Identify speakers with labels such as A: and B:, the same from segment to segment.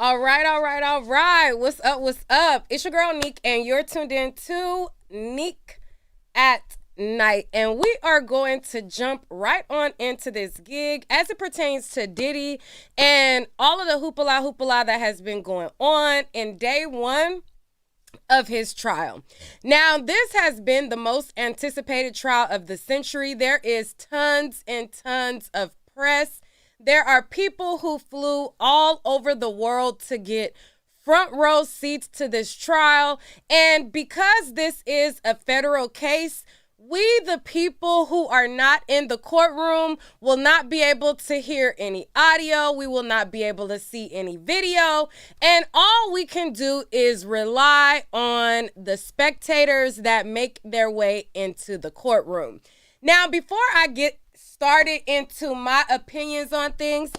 A: All right, all right, all right. What's up? What's up? It's your girl Nique, and you're tuned in to Nique at Night. And we are going to jump right on into this gig as it pertains to Diddy and all of the hoopla that has been going on in day one of his trial. Now, this has been the most anticipated trial of the century. There is tons and tons of press. There are people who flew all over the world to get front row seats to this trial. And because this is a federal case, we, the people who are not in the courtroom, will not be able to hear any audio. We will not be able to see any video. And all we can do is rely on the spectators that make their way into the courtroom. Now, before I get started into my opinions on things,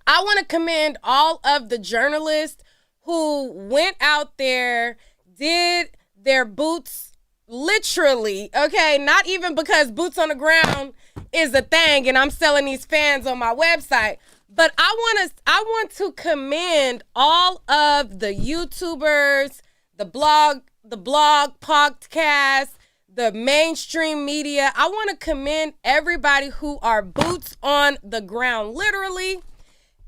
A: I want to commend all of the journalists who went out there, did their boots literally, okay, not even because boots on the ground is a thing and I'm selling these fans on my website, but I want to commend all of the YouTubers, the blog podcast, the mainstream media. I want to commend everybody who are boots on the ground, literally,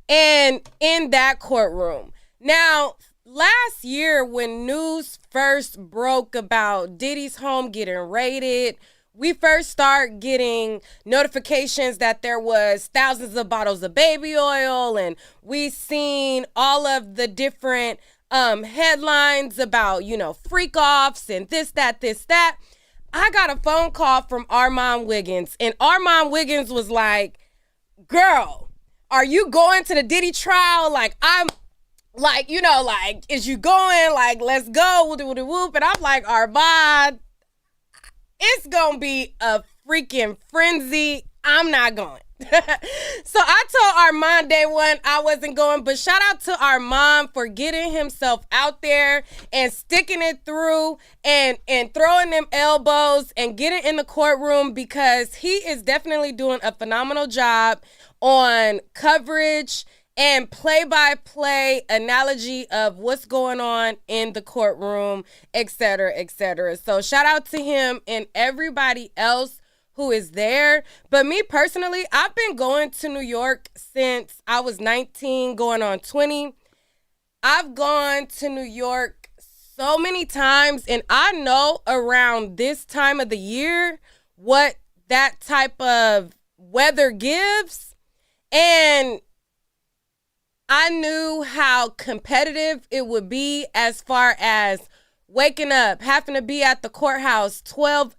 A: and in that courtroom. Now, last year when news first broke about Diddy's home getting raided, we first start getting notifications that there was thousands of bottles of baby oil, and we seen all of the different headlines about, freak offs and this, that. I got a phone call from Armand Wiggins, and Armand Wiggins was like, girl, are you going to the Diddy trial? Is you going? Like, let's go, whoop. And I'm like, Armand, it's going to be a freaking frenzy. I'm not going. So I told Armand day one I wasn't going, but shout out to Armand for getting himself out there and sticking it through and throwing them elbows and getting in the courtroom, because he is definitely doing a phenomenal job on coverage and play-by-play analogy of what's going on in the courtroom, et cetera, et cetera. So shout out to him and everybody else who is there. But me personally, I've been going to New York since I was 19, going on 20. I've gone to New York so many times, and I know around this time of the year what that type of weather gives. And I knew how competitive it would be as far as waking up, having to be at the courthouse 12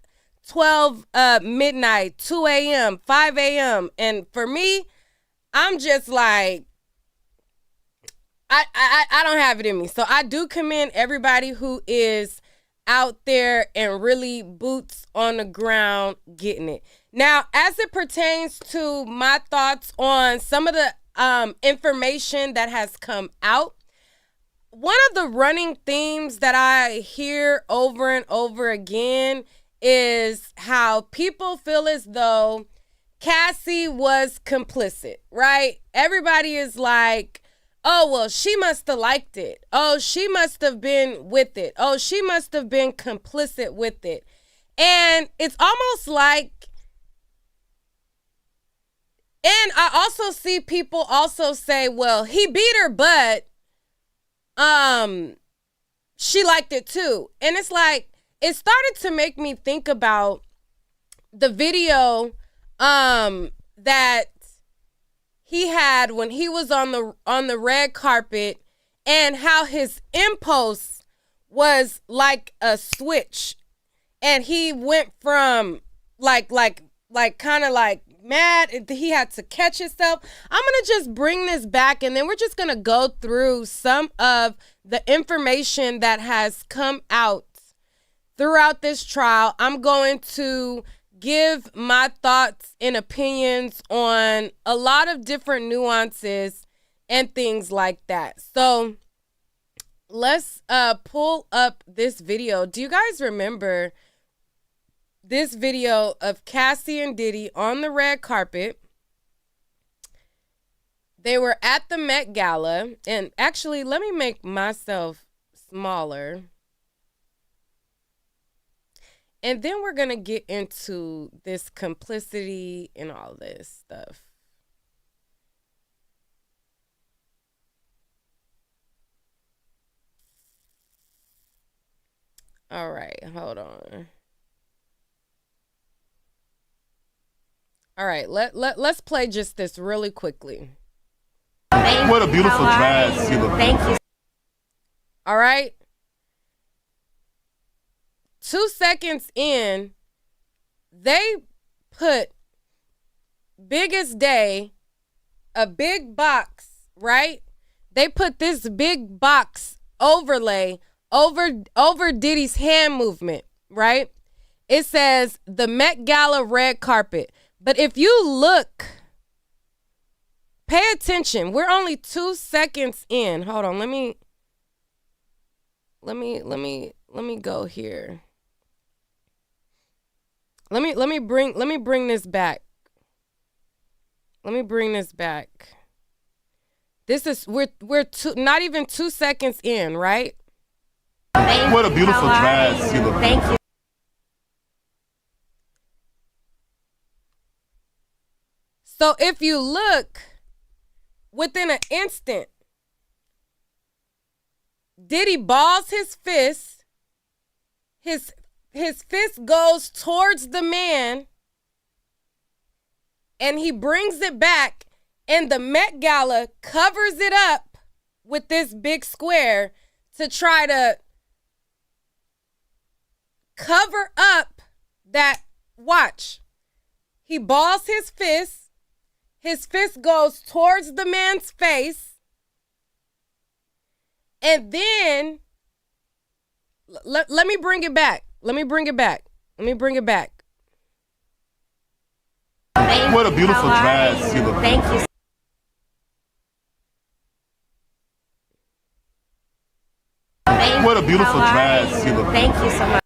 A: midnight, 2 a.m., 5 a.m. And for me, I'm just like, I don't have it in me. So I do commend everybody who is out there and really boots on the ground getting it. Now, as it pertains to my thoughts on some of the information that has come out, one of the running themes that I hear over and over again is how people feel as though Cassie was complicit, right? Everybody is like, oh, well, she must have liked it. Oh, she must have been with it. Oh, she must have been complicit with it. And it's almost like, and I also see people also say, well, he beat her, but she liked it too. And it's like, it started to make me think about the video that he had when he was on the red carpet, and how his impulse was like a switch, and he went from like kind of like mad, he had to catch himself. I'm gonna just bring this back, and then we're just gonna go through some of the information that has come out throughout this trial. I'm going to give my thoughts and opinions on a lot of different nuances and things like that. So let's pull up this video. Do you guys remember this video of Cassie and Diddy on the red carpet? They were at the Met Gala, and actually, let me make myself smaller. And then we're going to get into this complicity and all this stuff. All right, hold on. All right, let's play just this really quickly.
B: What a beautiful dress.
C: Thank you.
A: All right. 2 seconds in, they put biggest day, a big box, right? They put this big box overlay over Diddy's hand movement, right? It says the Met Gala red carpet. But if you look, pay attention. We're only 2 seconds in. Hold on, let me go here. Let me bring this back. Let me bring this back. This is we're not even 2 seconds in, right?
B: What a beautiful dress.
C: Thank you.
A: So if you look, within an instant, Diddy balls his fist. His fist goes towards the man, and he brings it back, and the Met Gala covers it up with this big square to try to cover up that watch. He balls his fist. His fist goes towards the man's face. And then, let me bring it back. Let me bring it back. What
B: a beautiful dress.
C: Thank you.
B: What a beautiful dress.
C: Thank you so much.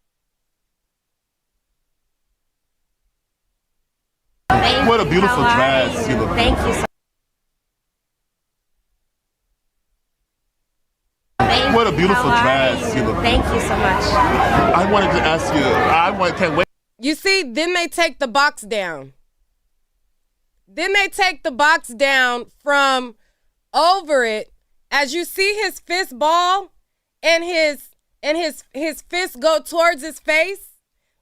B: What a beautiful dress.
C: Thank you so much.
B: What a beautiful dress.
C: Thank you so much.
B: I wanted to ask you, can't wait.
A: You see, then they take the box down. Then they take the box down from over it. As you see his fist ball and his fist go towards his face.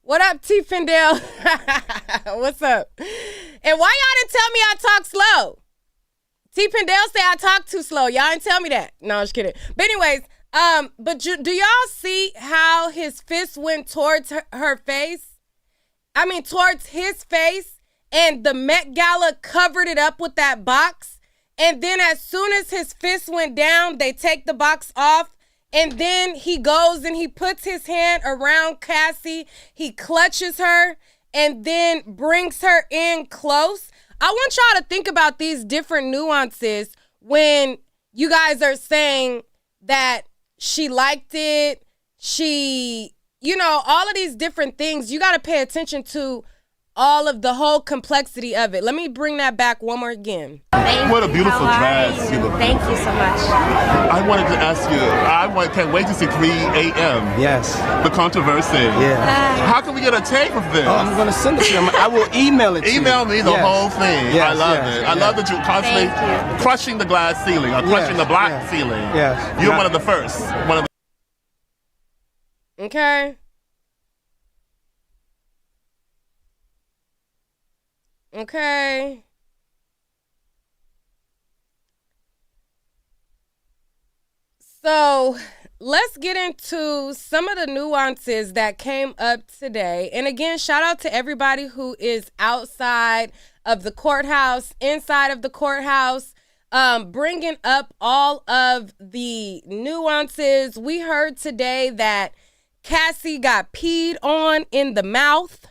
A: What up, T. Findell? What's up? And why y'all didn't tell me I talk slow? T. Findell say I talk too slow. Y'all didn't tell me that. No, I'm just kidding. But anyways, do y'all see how his fist went towards her face? I mean, towards his face, and the Met Gala covered it up with that box. And then as soon as his fist went down, they take the box off. And then he goes and he puts his hand around Cassie. He clutches her and then brings her in close. I want y'all to think about these different nuances when you guys are saying that she liked it. All of these different things. You got to pay attention to all of the whole complexity of it. Let me bring that back one more again.
B: What a beautiful dress.
C: Thank you so much.
B: I wanted to ask you, can't wait to see 3 a.m.
D: Yes.
B: The controversy.
D: Yeah.
B: How can we get a tape of this?
D: Oh, I'm going to send it to you. I will email it to you.
B: Email me the whole thing.
D: Yes,
B: I love it. I love that you're constantly crushing the glass ceiling or crushing the black ceiling.
D: Yes.
B: You're one of the first.
A: Okay. Okay. So let's get into some of the nuances that came up today. And again, shout out to everybody who is outside of the courthouse, inside of the courthouse, bringing up all of the nuances. We heard today that Cassie got peed on in the mouth.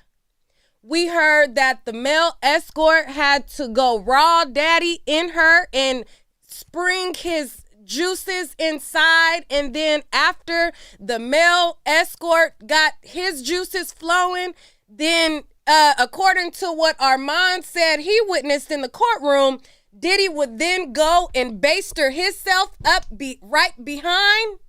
A: We heard that the male escort had to go raw daddy in her and spring his juices inside. And then after the male escort got his juices flowing, then according to what Armand said he witnessed in the courtroom, Diddy would then go and baster himself up right behind.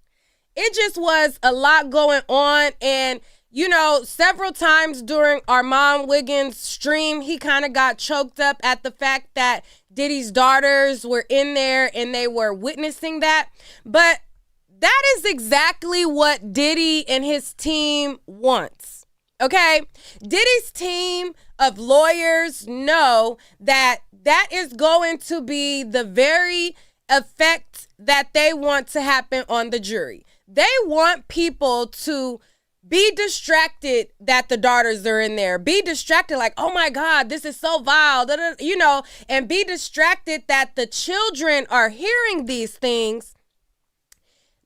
A: It just was a lot going on. And, you know, several times during Armand Wiggins' stream, he kind of got choked up at the fact that Diddy's daughters were in there and they were witnessing that. But that is exactly what Diddy and his team wants. Okay? Diddy's team of lawyers know that that is going to be the very effect that they want to happen on the jury. They want people to be distracted that the daughters are in there. Be distracted like, oh my God, this is so vile, you know, and be distracted that the children are hearing these things,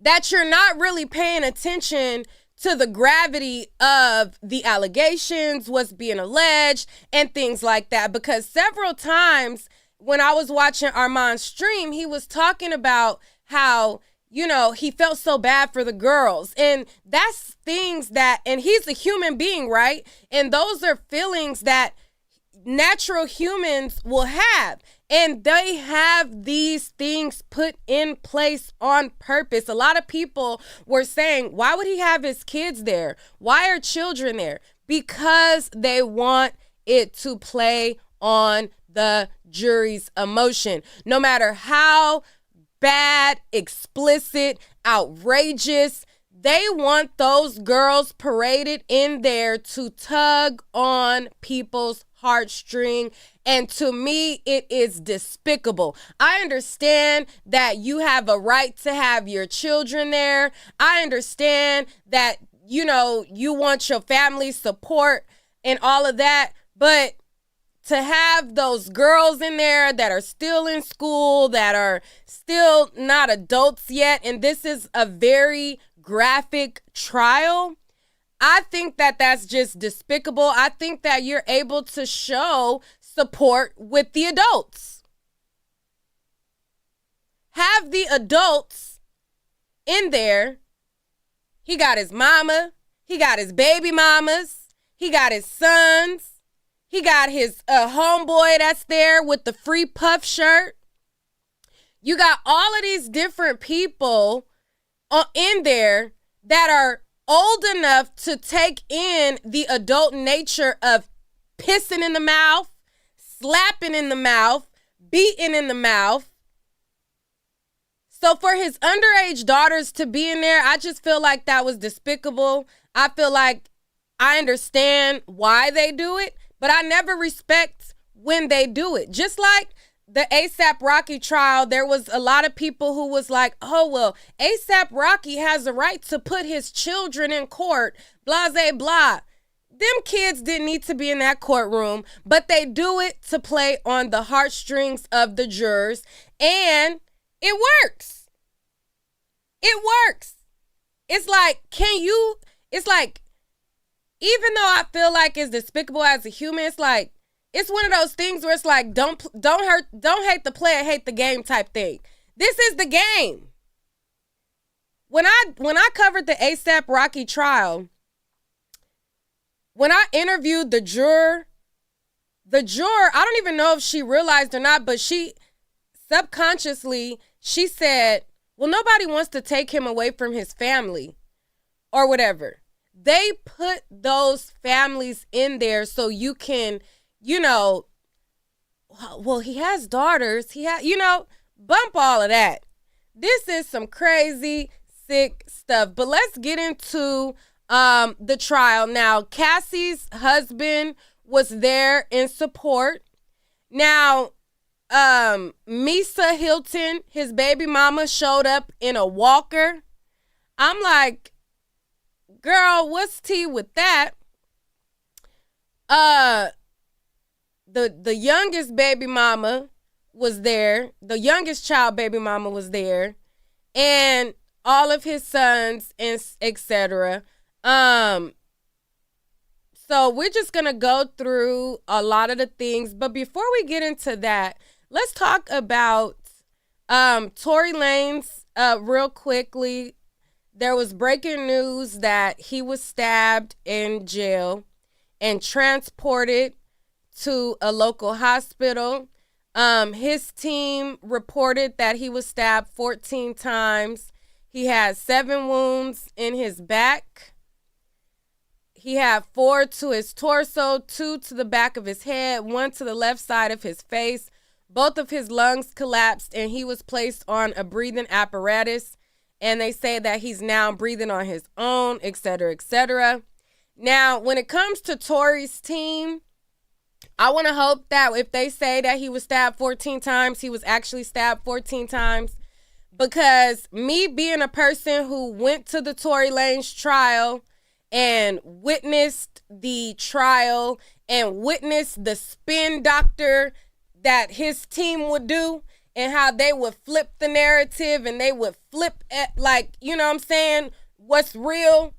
A: that you're not really paying attention to the gravity of the allegations, what's being alleged, and things like that. Because several times when I was watching Armand's stream, he was talking about how, you know, he felt so bad for the girls. And that's things that, and he's a human being, right? And those are feelings that natural humans will have. And they have these things put in place on purpose. A lot of people were saying, why would he have his kids there? Why are children there? Because they want it to play on the jury's emotion. No matter how bad, explicit, outrageous, they want those girls paraded in there to tug on people's heartstring. And to me, it is despicable. I understand that you have a right to have your children there. I understand that, you know, you want your family support and all of that. But to have those girls in there that are still in school, that are still not adults yet, and this is a very graphic trial, I think that that's just despicable. I think that you're able to show support with the adults. Have the adults in there. He got his mama. He got his baby mamas. He got his sons. He got his homeboy that's there with the free puff shirt. You got all of these different people in there that are old enough to take in the adult nature of pissing in the mouth, slapping in the mouth, beating in the mouth. So for his underage daughters to be in there, I just feel like that was despicable. I feel like I understand why they do it, but I never respect when they do it. Just like the A$AP Rocky trial, there was a lot of people who was like, oh, well, A$AP Rocky has a right to put his children in court, blah, blah, blah. Them kids didn't need to be in that courtroom, but they do it to play on the heartstrings of the jurors, and it works. It works. It's like, even though I feel like it's despicable as a human, it's like, it's one of those things where it's like, don't hate the player, hate the game type thing. This is the game. When I covered the A$AP Rocky trial, when I interviewed the juror, I don't even know if she realized or not, but she subconsciously, she said, well, nobody wants to take him away from his family or whatever. They put those families in there so you can, you know, well, he has daughters. Bump all of that. This is some crazy, sick stuff. But let's get into the trial. Now, Cassie's husband was there in support. Now, Misa Hilton, his baby mama, showed up in a walker. I'm like, girl, what's tea with that? The youngest baby mama was there. The youngest child baby mama was there. And all of his sons and etc. So we're just going to go through a lot of the things. But before we get into that, let's talk about Tory Lanez real quickly. There was breaking news that he was stabbed in jail and transported to a local hospital. His team reported that he was stabbed 14 times. He had 7 wounds in his back. He had 4 to his torso, 2 to the back of his head, 1 to the left side of his face. Both of his lungs collapsed and he was placed on a breathing apparatus. And they say that he's now breathing on his own, etc., etc. Now, when it comes to Tory's team, I want to hope that if they say that he was stabbed 14 times, he was actually stabbed 14 times. Because me being a person who went to the Tory Lanez trial and witnessed the trial and witnessed the spin doctor that his team would do and how they would flip the narrative and they would flip at, like, you know what I'm saying, what's real,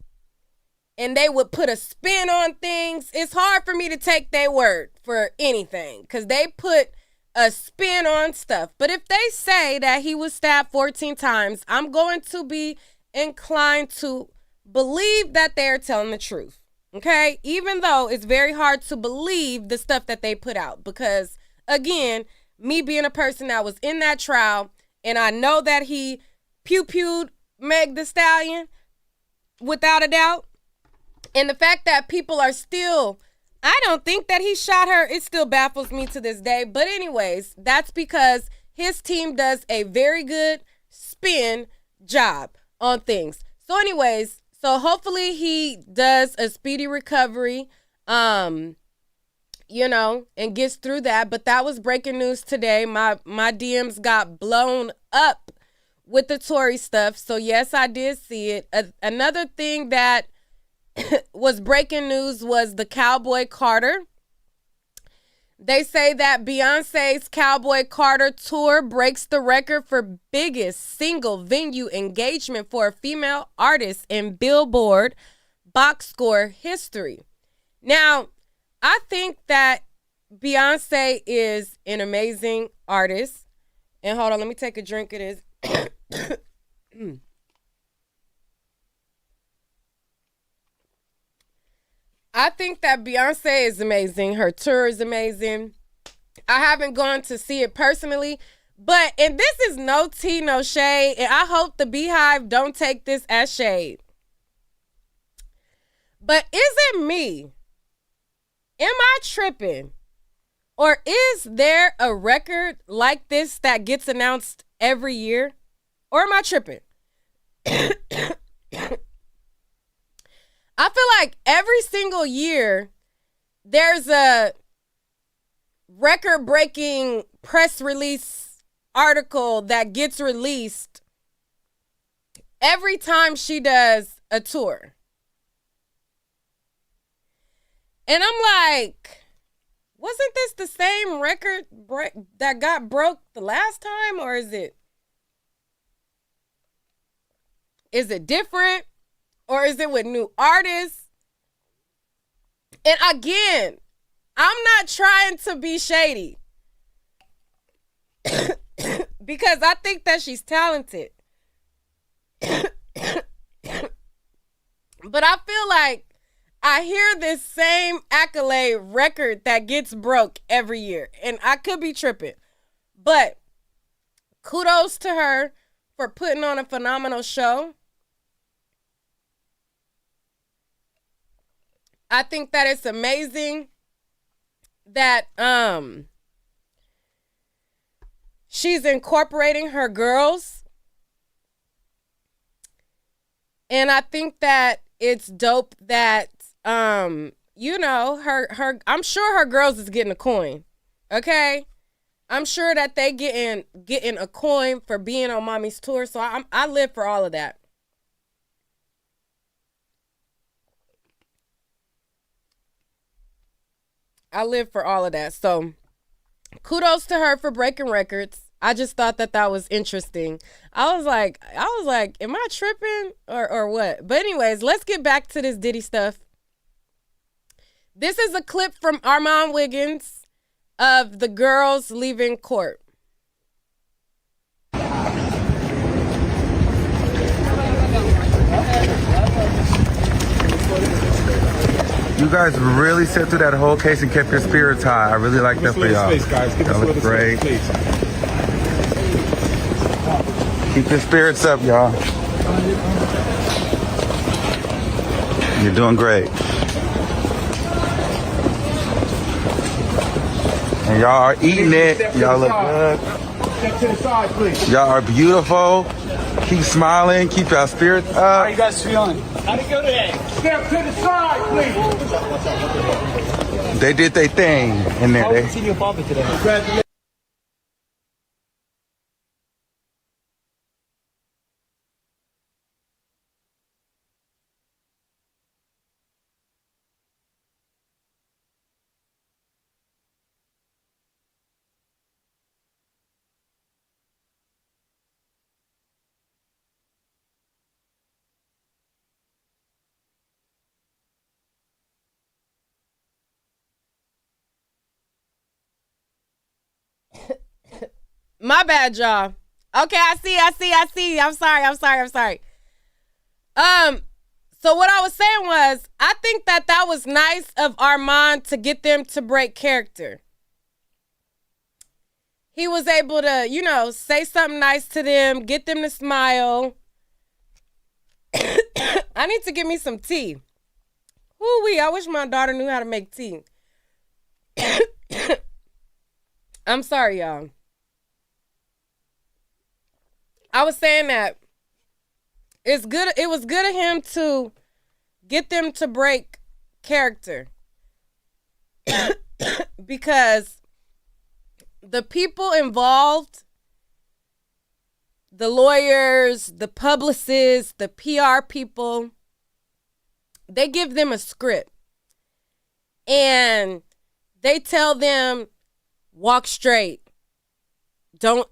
A: and they would put a spin on things. It's hard for me to take their word for anything because they put a spin on stuff. But if they say that he was stabbed 14 times, I'm going to be inclined to believe that they're telling the truth. Okay? Even though it's very hard to believe the stuff that they put out. Because, again, me being a person that was in that trial, and I know that he pew-pewed Meg Thee Stallion, without a doubt. And the fact that people are still, I don't think that he shot her, it still baffles me to this day. But anyways, that's because his team does a very good spin job on things. So anyways, so hopefully he does a speedy recovery, you know, and gets through that. But that was breaking news today. My DMs got blown up with the Tory stuff. So yes, I did see it. Another thing that was breaking news was the Cowboy Carter. They say that Beyonce's Cowboy Carter tour breaks the record for biggest single venue engagement for a female artist in Billboard box score history. Now, I think that Beyonce is an amazing artist. And hold on, let me take a drink of this. I think that Beyonce is amazing. Her tour is amazing. I haven't gone to see it personally, but, and this is no tea, no shade, and I hope the Beehive don't take this as shade. But is it me? Am I tripping? Or is there a record like this that gets announced every year? Or am I tripping? I feel like every single year there's a record-breaking press release article that gets released every time she does a tour. And I'm like, wasn't this the same record that got broke the last time? Or is it different? Or is it with new artists? And again, I'm not trying to be shady because I think that she's talented. But I feel like I hear this same accolade record that gets broke every year. And I could be tripping. But kudos to her for putting on a phenomenal show. I think that it's amazing that she's incorporating her girls. And I think that it's dope that you know, her I'm sure her girls is getting a coin. Okay? I'm sure that they getting a coin for being on Mommy's tour. So I live for all of that. I live for all of that. So kudos to her for breaking records. I just thought that was interesting. I was like, am I tripping or what? But anyways, let's get back to this Diddy stuff. This is a clip from Armand Wiggins of the girls leaving court.
E: You guys really sat through that whole case and kept your spirits high. I really like that for y'all. Y'all look great. Keep your spirits up, y'all. You're doing great. And y'all are eating it. Y'all look good.
D: Step to the side, please.
E: Y'all are beautiful. Keep smiling. Keep your spirits
D: How
E: up.
D: you guys feeling? How'd it go today? Step to the side, please.
E: They did their thing in there.
D: How was your father today? Congratulations.
A: My bad, y'all. Okay, I see. I'm sorry. So what I was saying was, I think that was nice of Armand to get them to break character. He was able to, say something nice to them, get them to smile. I need to get me some tea. Woo-wee, I wish my daughter knew how to make tea. I'm sorry, y'all. I was saying that it was good of him to get them to break character. Because the people involved, the lawyers, the publicists, the PR people, they give them a script. And they tell them, walk straight. Don't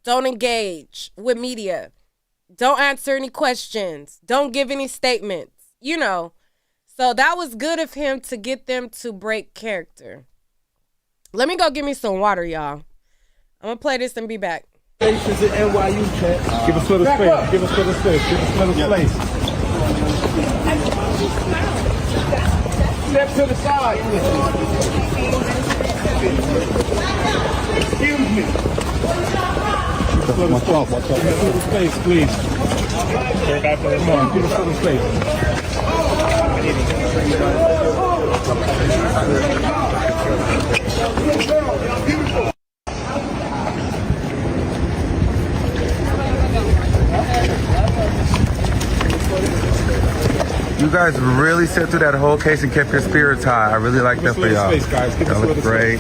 A: engage with media. Don't answer any questions. Don't give any statements. So that was good of him to get them to break character. Let me go get me some water, y'all. I'm gonna play this and be back.
D: Congratulations at NYU, Chet. Give us a little space. Give us a little space. Give us a little space. Step to the side. Excuse me. Watch out. Give us a little space, please. Come on, give us a little space.
E: You guys really sat through that whole case and kept your spirits high. I really like that for y'all. Y'all look great.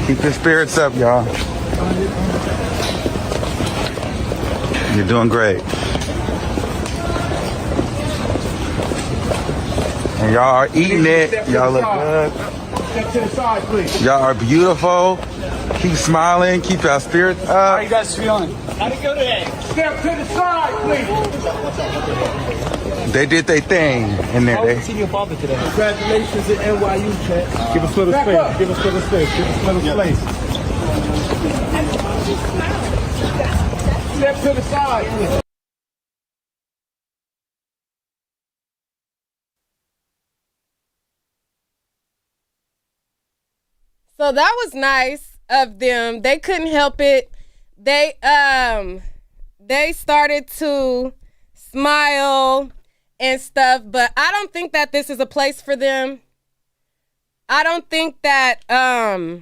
E: Keep your spirits up, y'all. You're doing great. And y'all are eating it. Y'all look good.
D: Step to the side, please.
E: Y'all are beautiful. Keep smiling. Keep your spirits
D: How
E: up.
D: you guys feeling? How'd it go today? Step to the side, please.
E: They did their thing in there.
D: How was your father today? Congratulations at NYU, Chet. Give us a little space. Give us a little space. Give us a little space. Step to the side, please.
A: So that was nice of them. They couldn't help it. They started to smile and stuff, but I don't think that this is a place for them. I don't think that I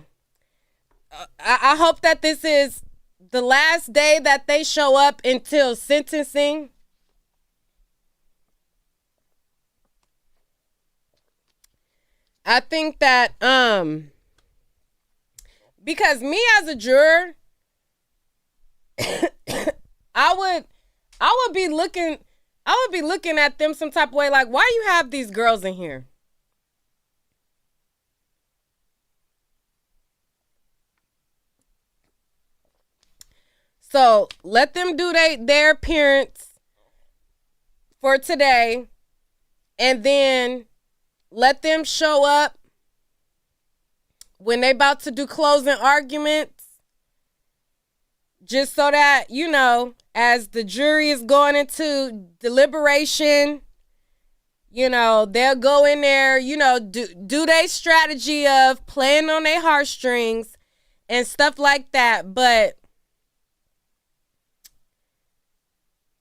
A: hope that this is the last day that they show up until sentencing. I think that because me as a juror, I would be looking at them some type of way, like, why you have these girls in here? So let them do their appearance for today, and then let them show up when they about to do closing arguments, just so that, as the jury is going into deliberation, You know, they'll go in there, you know, do their strategy of playing on their heartstrings and stuff like that. But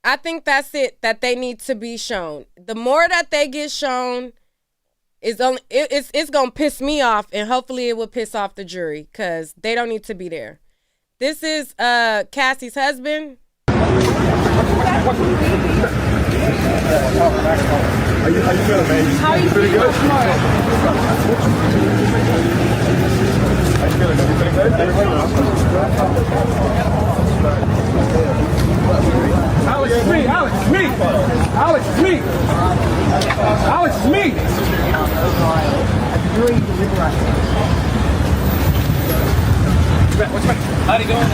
A: I think that's it that they need to be shown. The more that they get shown, it's gonna piss me off, and hopefully it will piss off the jury because they don't need to be there. This is Cassie's husband.
D: How you feeling, baby?
C: How are you
D: Pretty good?
C: feeling?
D: How you feeling? You feeling good? Alex, it's me. Alex, it's me. Alex, it's me. Alex, it's me. What's how'd he go in there?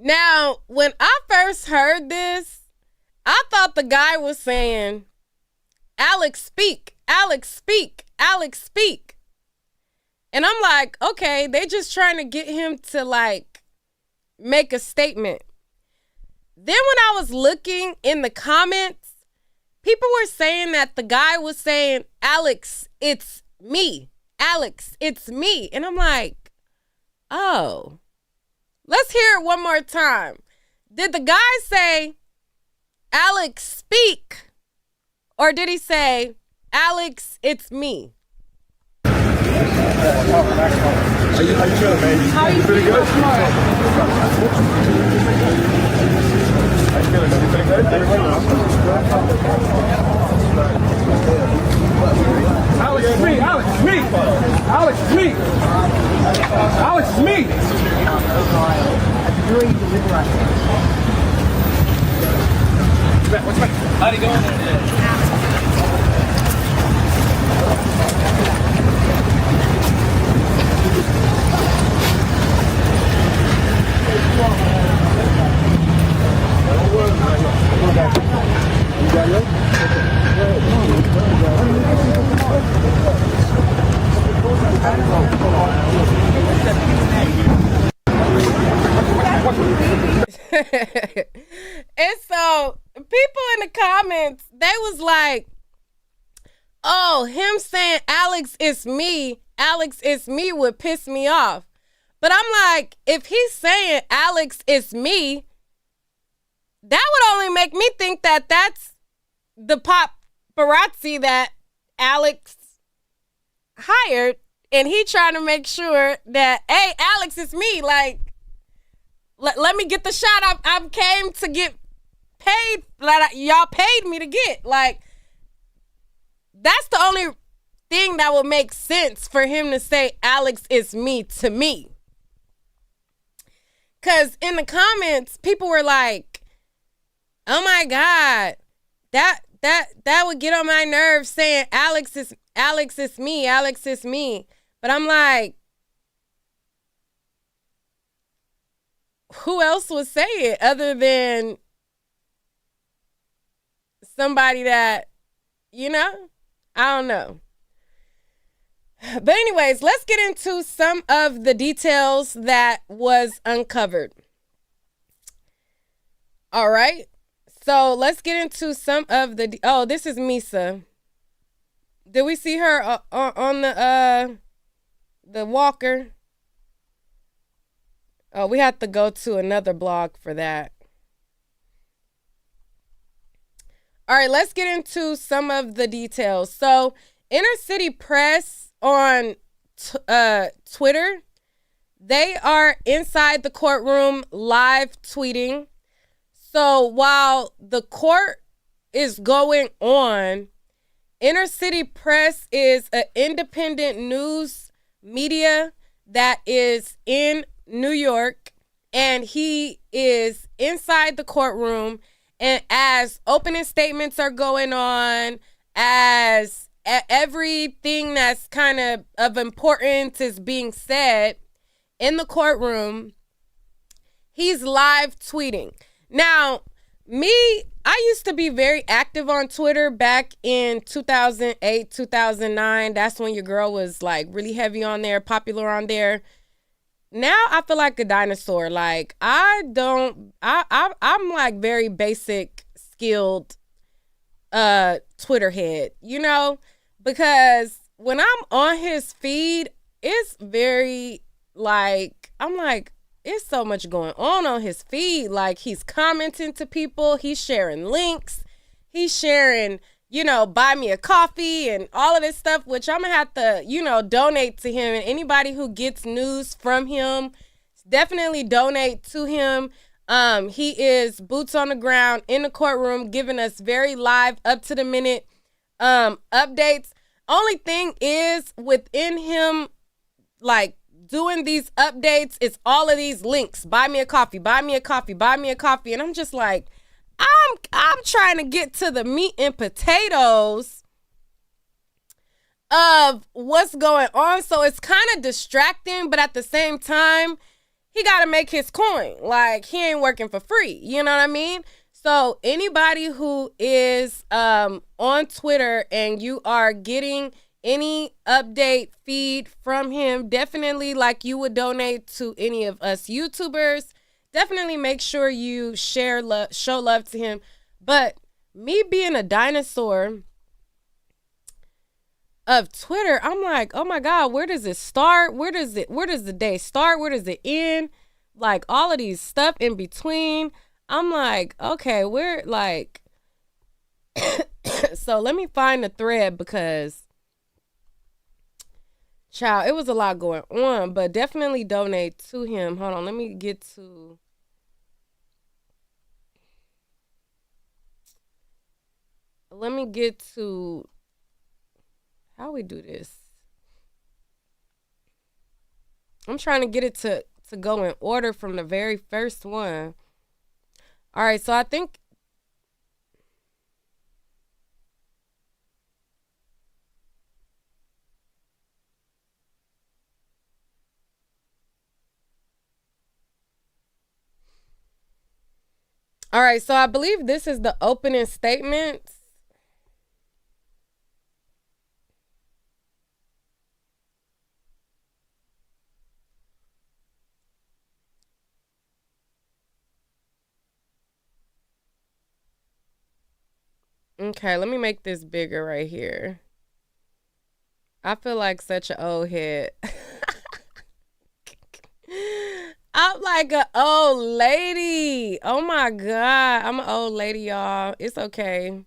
A: Now, when I first heard this, I thought the guy was saying, Alex, speak, Alex, speak, Alex, speak. And I'm like, okay, they just trying to get him to like make a statement. Then when I was looking in the comments, people were saying that the guy was saying, Alex, it's me. Alex, it's me. And I'm like, oh. Let's hear it one more time. Did the guy say, Alex, speak? Or did he say, Alex, it's me?
D: How you feeling, baby?
C: How are you
D: Pretty good?
C: feeling?
D: How you feeling? You feeling good? Alex, it's me. Alex, it's me. Alex, it's me. Alex, it's me. How'd he go in there?
A: And so people in the comments, they was like, oh, him saying Alex is me would piss me off. But I'm like, if he's saying Alex is me, that would only make me think that that's the paparazzi that Alex hired, and he trying to make sure that, hey, Alex is me. Like, let me get the shot I came to get paid, like y'all paid me to get. Like, that's the only thing that would make sense for him to say Alex is me to me. Because in the comments, people were like, oh my God, that would get on my nerves saying Alex is me, Alex is me. But I'm like, who else would say it other than somebody that, you know, I don't know. But anyways, let's get into some of the details that was uncovered. All right. So let's get into some of the, oh, this is Misa. Did we see her on the walker? Oh, we have to go to another blog for that. All right, let's get into some of the details. So, Inner City Press on Twitter, they are inside the courtroom live tweeting. So, while the court is going on, Inner City Press is an independent news media that is in New York, and he is inside the courtroom, and as opening statements are going on, as everything that's kind of importance is being said in the courtroom, he's live tweeting. Now, I used to be very active on Twitter back in 2008, 2009. That's when your girl was like really heavy on there, popular on there. Now I feel like a dinosaur. Like I'm like very basic skilled Twitter head, you know, because when I'm on his feed, it's very like, I'm like, it's so much going on his feed. Like he's commenting to people, he's sharing links, he's sharing, you know, buy me a coffee and all of this stuff, which I'm gonna have to, you know, donate to him. And anybody who gets news from him, definitely donate to him. He is boots on the ground in the courtroom, giving us very live, up to the minute updates. Only thing is within him, like doing these updates, it's all of these links. Buy me a coffee, buy me a coffee, buy me a coffee. And I'm just like, I'm trying to get to the meat and potatoes of what's going on. So it's kind of distracting, but at the same time, he got to make his coin. Like he ain't working for free. You know what I mean? So anybody who is on Twitter and you are getting any update feed from him, definitely like you would donate to any of us YouTubers, definitely make sure you share love, show love to him. But me being a dinosaur of Twitter, I'm like, oh my God, where does it start? Where does the day start? Where does it end? Like all of these stuff in between. I'm like, okay, we're like, so let me find the thread because, child, it was a lot going on, but definitely donate to him. Hold on, let me get to, how we do this. I'm trying to get it to go in order from the very first one. All right, so I think all right, so I believe this is the opening statements. Okay, let me make this bigger right here. I feel like such an old head. I'm like an old lady. Oh my God. I'm an old lady, y'all. It's okay.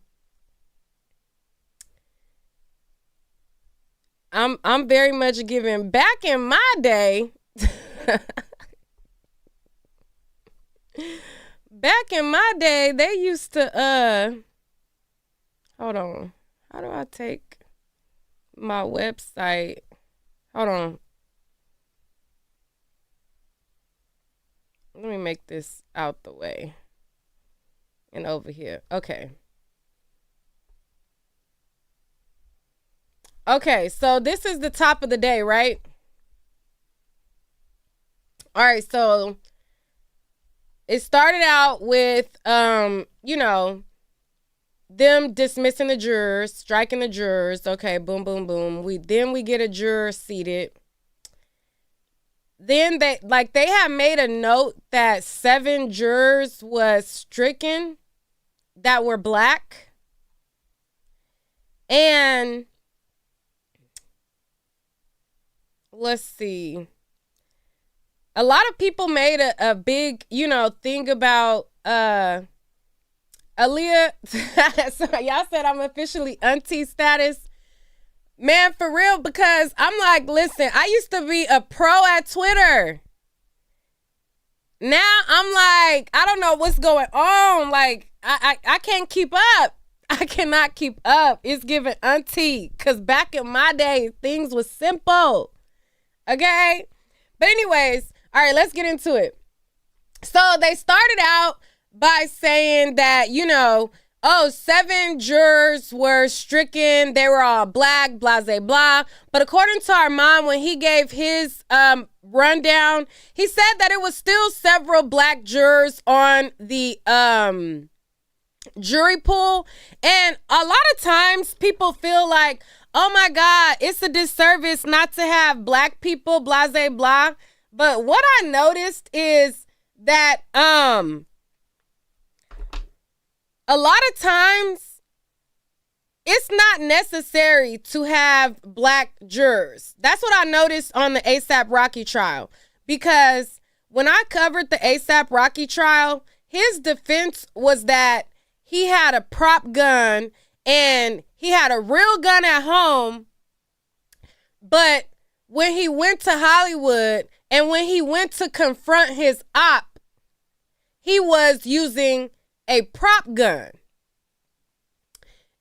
A: I'm very much giving back in my day. Back in my day, they used to hold on. How do I take my website? Hold on. Let me make this out the way. And over here. Okay. Okay, so this is the top of the day, right? All right, so it started out with you know, them dismissing the jurors, striking the jurors. Okay, boom, boom, boom. We get a juror seated. Then they had made a note that 7 jurors was stricken that were black. And let's see. A lot of people made a big, you know, thing about Aaliyah. So y'all said I'm officially auntie status. Man, for real, because I'm like, listen, I used to be a pro at Twitter. Now I'm like, I don't know what's going on. Like, I can't keep up. I cannot keep up. It's giving auntie. Because back in my day, things was simple. Okay? But anyways, all right, let's get into it. So they started out by saying that, you know, oh, 7 jurors were stricken. They were all black, blah, blah, blah. But according to Armand, when he gave his rundown, he said that it was still several black jurors on the jury pool. And a lot of times people feel like, oh my God, it's a disservice not to have black people, blah, blah, blah. But what I noticed is that a lot of times, it's not necessary to have black jurors. That's what I noticed on the A$AP Rocky trial. Because when I covered the A$AP Rocky trial, his defense was that he had a prop gun and he had a real gun at home. But when he went to Hollywood and when he went to confront his op, he was using a prop gun.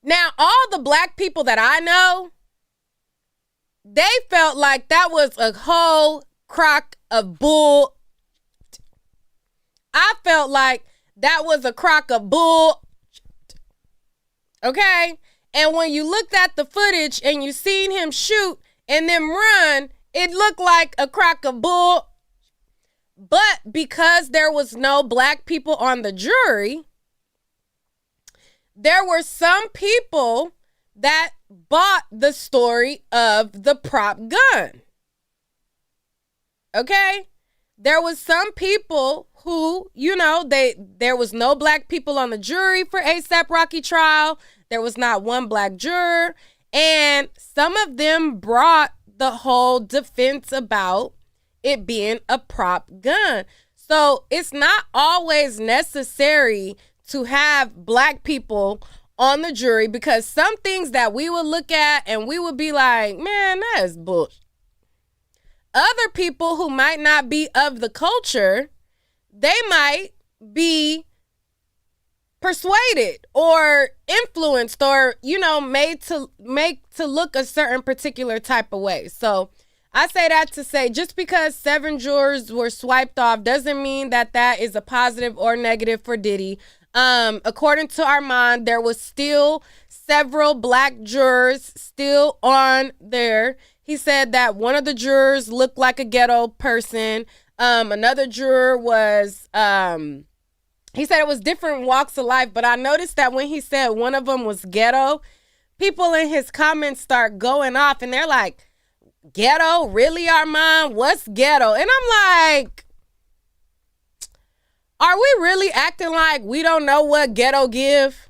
A: Now, all the black people that I know, they felt like that was a whole crock of bull. I felt like that was a crock of bull. Okay? And when you looked at the footage and you seen him shoot and then run, it looked like a crock of bull. But because there was no black people on the jury, there were some people that bought the story of the prop gun. Okay? There was some people who, there was no black people on the jury for A$AP Rocky trial. There was not one black juror. And some of them brought the whole defense about it being a prop gun. So it's not always necessary to have black people on the jury, because some things that we would look at and we would be like, man, that is bullshit. Other people who might not be of the culture, they might be persuaded or influenced or, made to look a certain particular type of way. So I say that to say, just because 7 jurors were swiped off doesn't mean that that is a positive or negative for Diddy. According to Armand, there was still several black jurors still on there. He said that one of the jurors looked like a ghetto person. Another juror was, he said it was different walks of life, but I noticed that when he said one of them was ghetto, people in his comments start going off and they're like, ghetto? Really, Armand? What's ghetto? And I'm like, are we really acting like we don't know what ghetto give?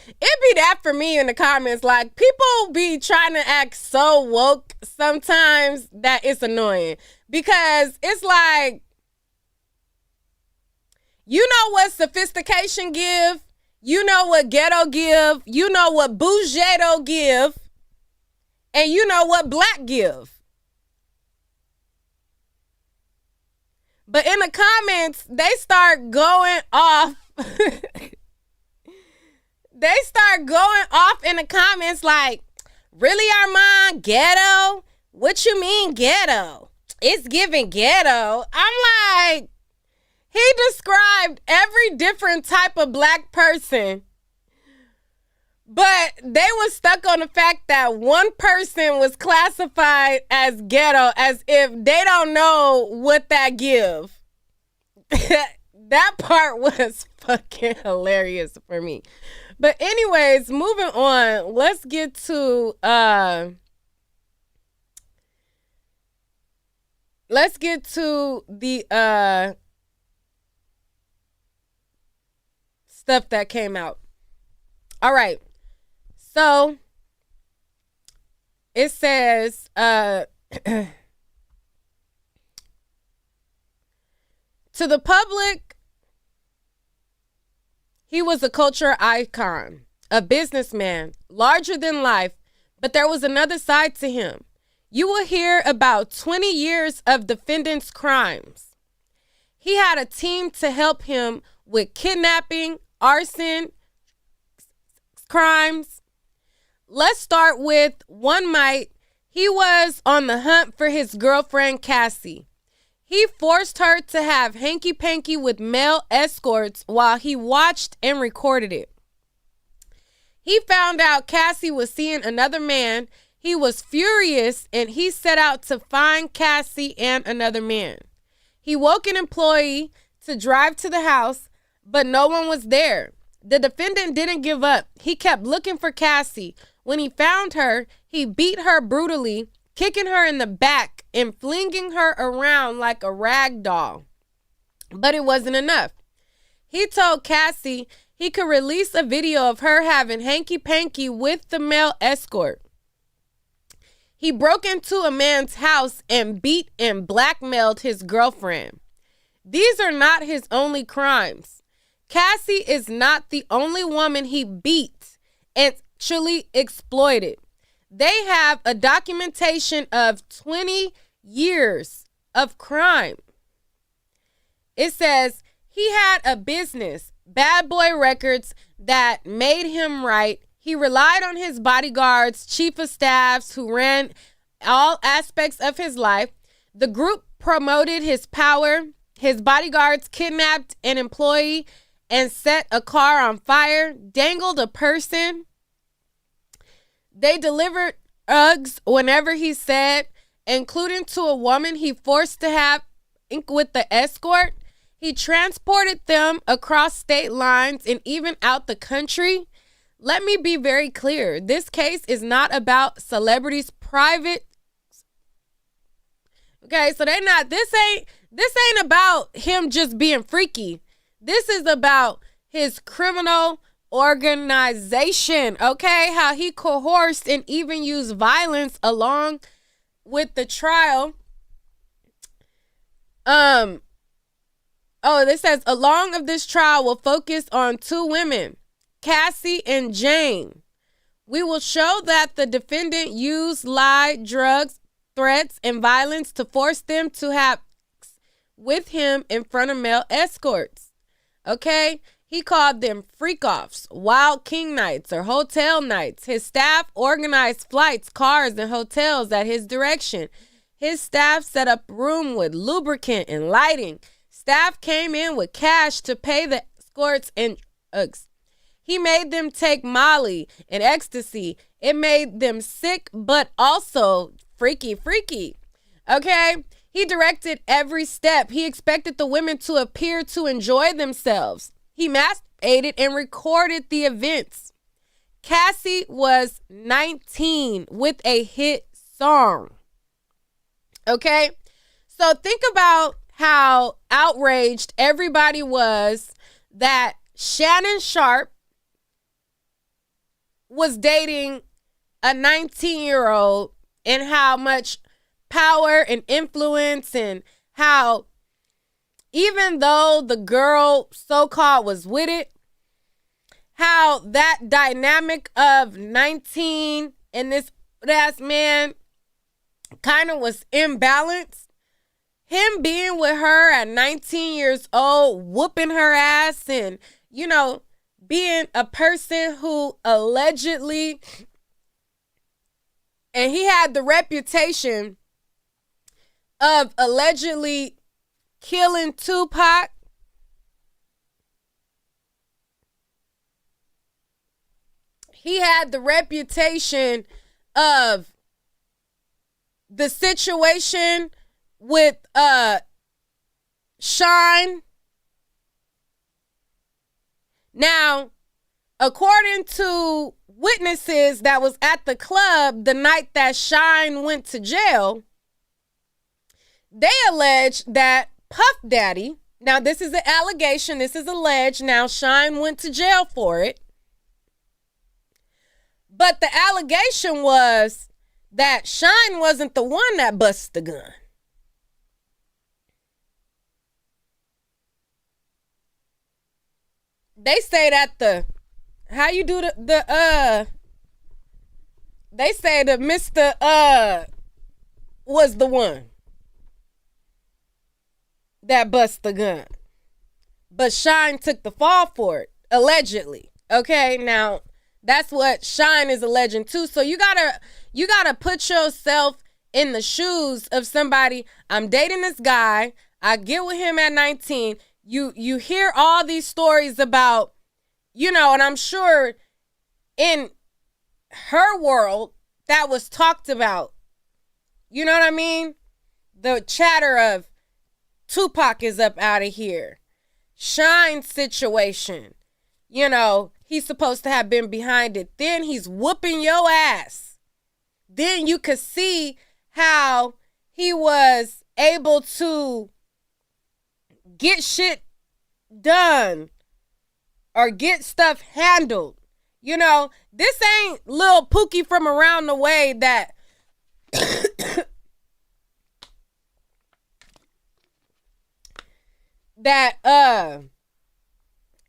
A: It be that for me in the comments. Like, people be trying to act so woke sometimes that it's annoying. Because it's like, you know what sophistication give? You know what ghetto give? You know what bougetto give? And you know what black give? But in the comments, they start going off. They start going off in the comments like, really, Armand, ghetto? What you mean ghetto? It's giving ghetto. I'm like, he described every different type of black person, but they were stuck on the fact that one person was classified as ghetto, as if they don't know what that give. That part was fucking hilarious for me. But anyways, moving on, let's get to the stuff that came out. All right. So it says to the public, he was a culture icon, a businessman, larger than life, but there was another side to him. You will hear about 20 years of defendant's crimes. He had a team to help him with kidnapping, arson, crimes. Let's start with one night. He was on the hunt for his girlfriend, Cassie. He forced her to have hanky-panky with male escorts while he watched and recorded it. He found out Cassie was seeing another man. He was furious, and he set out to find Cassie and another man. He woke an employee to drive to the house, but no one was there. The defendant didn't give up. He kept looking for Cassie. When he found her, he beat her brutally, kicking her in the back and flinging her around like a rag doll. But it wasn't enough. He told Cassie he could release a video of her having hanky-panky with the male escort. He broke into a man's house and beat and blackmailed his girlfriend. These are not his only crimes. Cassie is not the only woman he beat and actually exploited. They have a documentation of 20 years of crime. It says he had a business, Bad Boy Records, that made him right. He relied on his bodyguards, chief of staffs who ran all aspects of his life. The group promoted his power. His bodyguards kidnapped an employee and set a car on fire, dangled a person. They delivered drugs whenever he said, including to a woman he forced to have with the escort. He transported them across state lines and even out the country. Let me be very clear. This case is not about celebrities' private. Okay, so this ain't about him just being freaky. This is about his criminal organization, okay? How he coerced and even used violence along with the trial. This says, along of this trial will focus on two women, Cassie and Jane. We will show that the defendant used lie, drugs, threats, and violence to force them to have sex with him in front of male escorts. Okay? He called them freak-offs, wild king nights, or hotel nights. His staff organized flights, cars, and hotels at his direction. His staff set up a room with lubricant and lighting. Staff came in with cash to pay the escorts and drugs. He made them take Molly and ecstasy. It made them sick, but also freaky. Okay? He directed every step. He expected the women to appear to enjoy themselves. He masturbated and recorded the events. Cassie was 19 with a hit song. Okay? So think about how outraged everybody was that Shannon Sharp was dating a 19-year-old and how much power and influence and how even though the girl so-called was with it, how that dynamic of 19 and this ass man kind of was imbalanced. Him being with her at 19 years old, whooping her ass and, being a person who allegedly, and he had the reputation of allegedly killing Tupac. He had the reputation of the situation with Shine. Now, according to witnesses that was at the club the night that Shine went to jail, they alleged that Puff Daddy, now this is an allegation, this is alleged, now Shine went to jail for it, but the allegation was that Shine wasn't the one that busted the gun. They say that they say that Mr. Was the one that bust the gun. But Shine took the fall for it, allegedly. Okay, now that's what Shine is alleging too. So you gotta put yourself in the shoes of somebody. I'm dating this guy. I get with him at 19. You hear all these stories about, and I'm sure in her world that was talked about. You know what I mean? The chatter of Tupac is up out of here. Shine's situation. He's supposed to have been behind it. Then he's whooping your ass. Then you could see how he was able to get shit done or get stuff handled. This ain't Lil Pookie from around the way that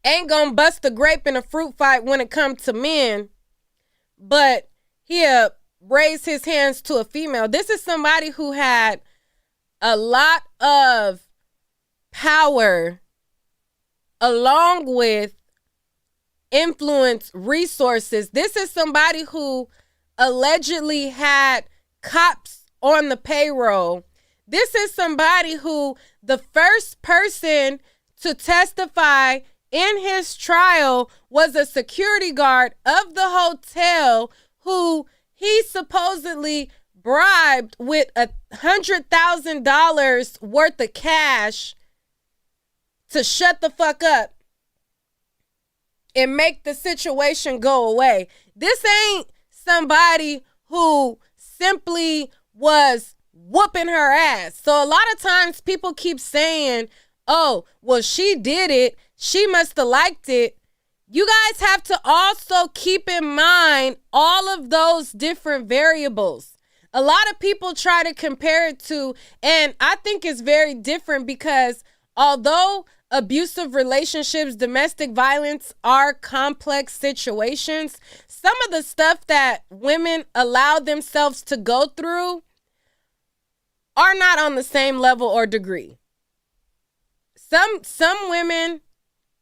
A: ain't gonna bust a grape in a fruit fight when it comes to men, but he'll raise his hands to a female. This is somebody who had a lot of power along with influence, resources. This is somebody who allegedly had cops on the payroll. This is somebody who the first person to testify in his trial was a security guard of the hotel who he supposedly bribed with $100,000 worth of cash to shut the fuck up and make the situation go away. This ain't somebody who simply was whooping her ass. So a lot of times people keep saying, oh, well, she did it. She must have liked it. You guys have to also keep in mind all of those different variables. A lot of people try to compare it to, and I think it's very different because although abusive relationships, domestic violence are complex situations, some of the stuff that women allow themselves to go through are not on the same level or degree. Some women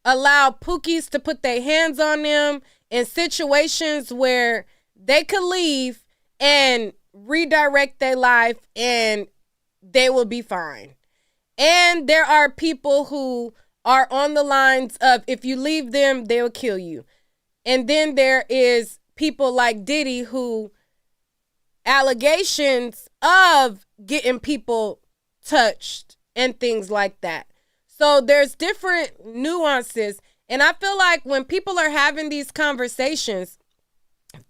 A: allow pookies to put their hands on them in situations where they could leave and redirect their life and they will be fine. And there are people who are on the lines of, if you leave them, they'll kill you. And then there is people like Diddy who allegations of getting people touched and things like that. So there's different nuances. And I feel like when people are having these conversations,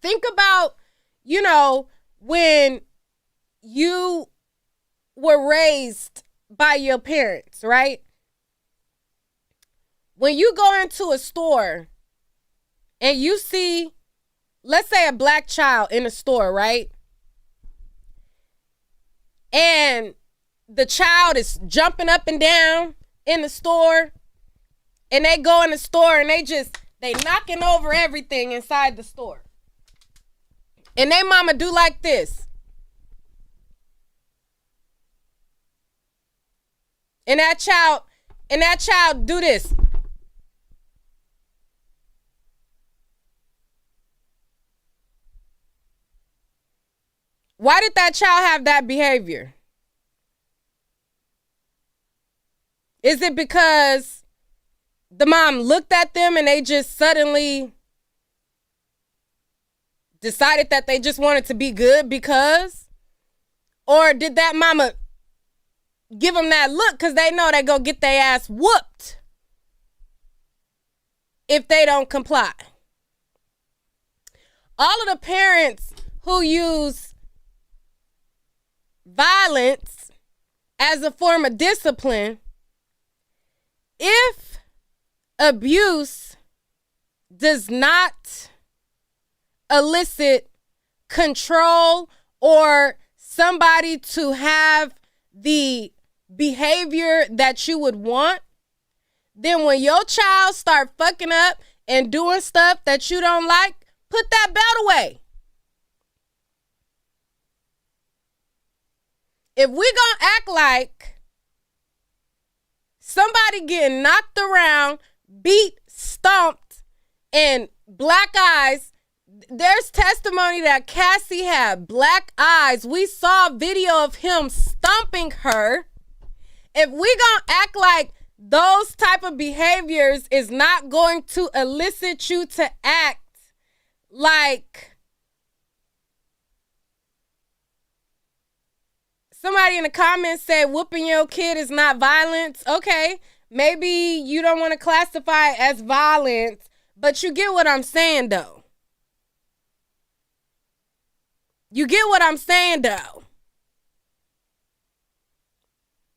A: think about, when you were raised by your parents, right? When you go into a store and you see, let's say, a black child in a store, right? And the child is jumping up and down in the store, and they go in the store and they knocking over everything inside the store. And they mama do like this. And that child do this. Why did that child have that behavior? Is it because the mom looked at them and they just suddenly decided that they just wanted to be good because? Or did that mama give them that look because they know they go get their ass whooped if they don't comply? All of the parents who use violence as a form of discipline, if abuse does not elicit control or somebody to have the behavior that you would want, then when your child start fucking up and doing stuff that you don't like, put that belt away. If we gonna act like somebody getting knocked around, beat, stomped, and black eyes There's testimony that Cassie had black eyes. We saw a video of him stomping her. If we gonna act like those type of behaviors is not going to elicit you to act like somebody in the comments said whooping your kid is not violence. Okay, maybe you don't want to classify it as violence, but you get what I'm saying though. You get what I'm saying though.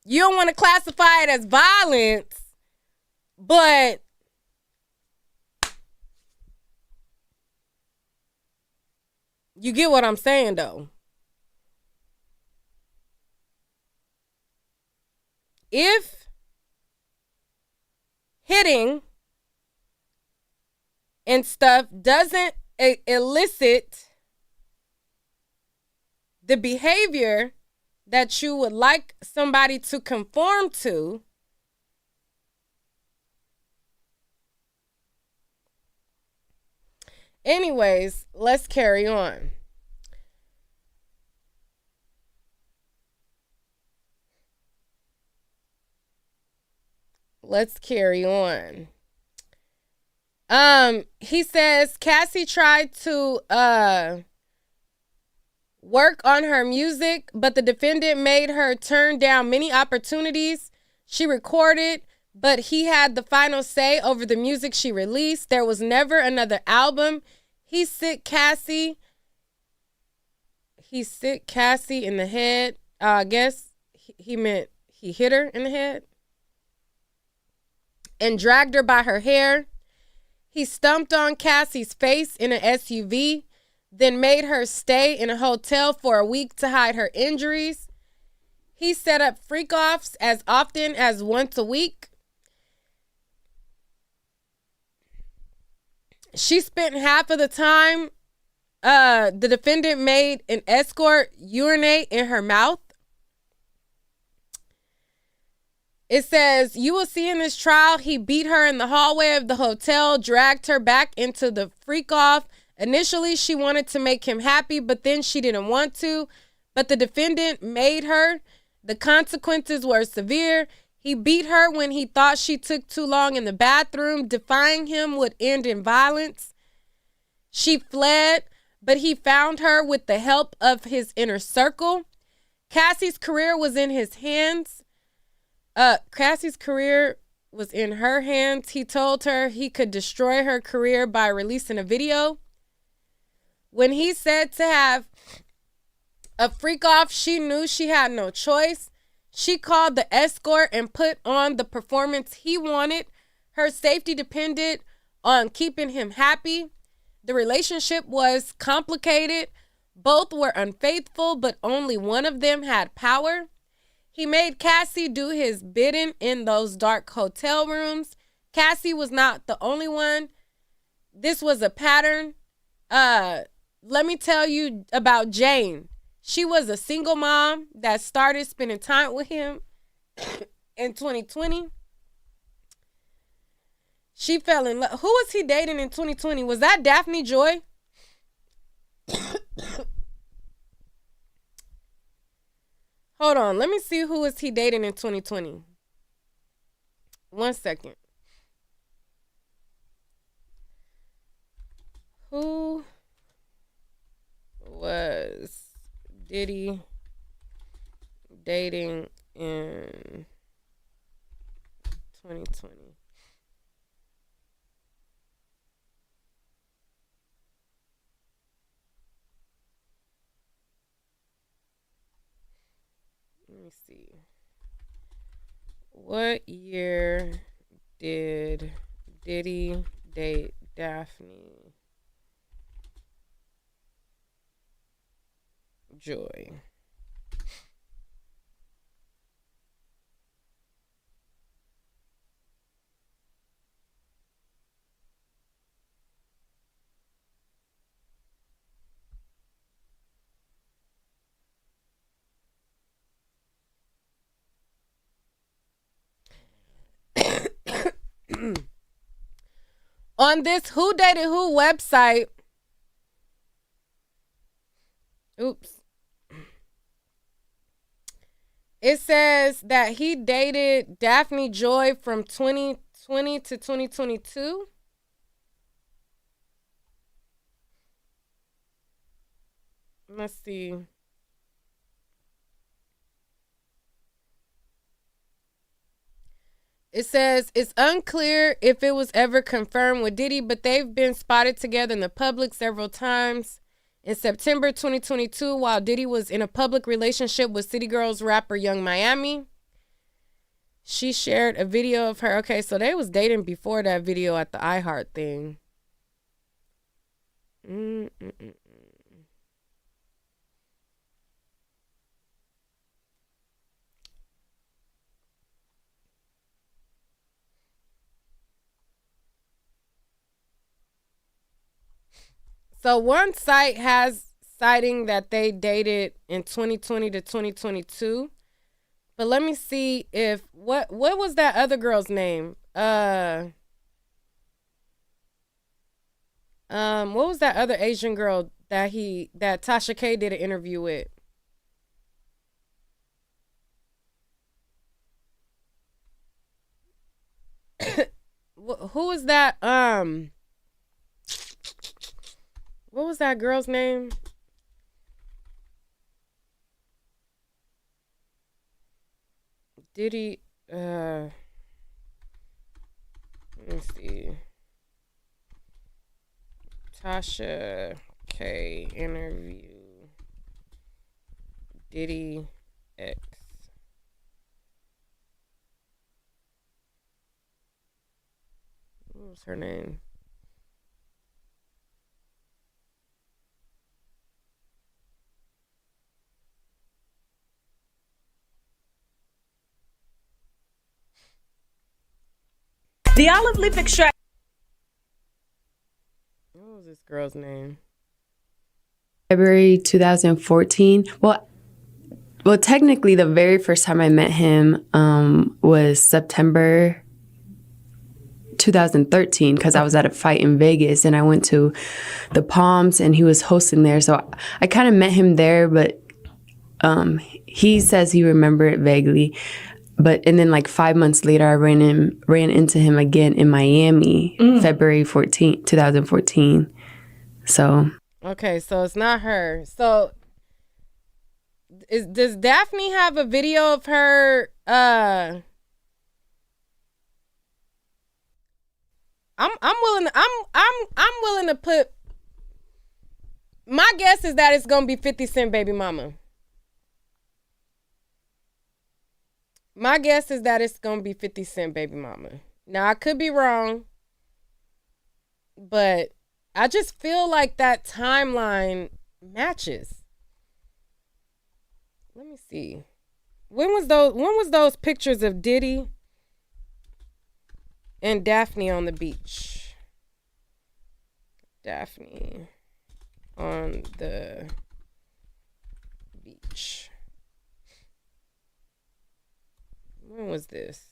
A: You don't want to classify it as violence, but you get what I'm saying though. If hitting and stuff doesn't elicit the behavior that you would like somebody to conform to, anyways, let's carry on. Let's carry on. He says Cassie tried to work on her music, but the defendant made her turn down many opportunities. She recorded, but he had the final say over the music she released. There was never another album. He sick Cassie in the head. I guess he meant he hit her in the head and dragged her by her hair. He stomped on Cassie's face in an SUV, then made her stay in a hotel for a week to hide her injuries. He set up freak-offs as often as once a week. She spent half of the time the defendant made an escort urinate in her mouth. It says, you will see in this trial, he beat her in the hallway of the hotel, dragged her back into the freak-off. Initially, she wanted to make him happy, but then she didn't want to. But the defendant made her. The consequences were severe. He beat her when he thought she took too long in the bathroom. Defying him would end in violence. She fled, but he found her with the help of his inner circle. Cassie's career was in his hands. Cassie's career was in her hands. He told her he could destroy her career by releasing a video. When he said to have a freak off, she knew she had no choice. She called the escort and put on the performance he wanted. Her safety depended on keeping him happy. The relationship was complicated. Both were unfaithful, but only one of them had power. He made Cassie do his bidding in those dark hotel rooms. Cassie was not the only one. This was a pattern. Let me tell you about Jane. She was a single mom that started spending time with him in 2020. She fell in love. Who was he dating in 2020? Was that Daphne Joy? Hold on. Let me see who was he dating in 2020. 1 second. Who was Diddy dating in 2020? Let me see. What year did Diddy date Daphne Joy? On this Who Dated Who website, Oops. It says that he dated Daphne Joy from 2020 to 2022. Let's see. It says it's unclear if it was ever confirmed with Diddy, but they've been spotted together in the public several times. In September 2022, while Diddy was in a public relationship with City Girls rapper Young Miami, she shared a video of her. Okay, so they was dating before that video at the iHeart thing. So one site has citing that they dated in 2020 to 2022. But let me see if what was that other girl's name? What was that other Asian girl that Tasha K did an interview with? Who was that? What was that girl's name? Diddy, let me see. Tasha K interview. Diddy X. What was her name?
F: The olive leaf extract.
A: What was this girl's name?
G: February 2014. Well, technically, the very first time I met him was September 2013 because I was at a fight in Vegas and I went to the Palms and he was hosting there. So I kind of met him there, but he says he remembered it vaguely. And then like 5 months later, I ran into him again in Miami, February 2014. So.
A: Okay, so it's not her. So does Daphne have a video of her? I'm willing to put. My guess is that it's gonna be 50 Cent baby mama. My guess is that it's going to be 50 Cent baby mama. Now, I could be wrong, but I just feel like that timeline matches. Let me see. When was those pictures of Diddy and Daphne on the beach? Daphne on the beach. When was this?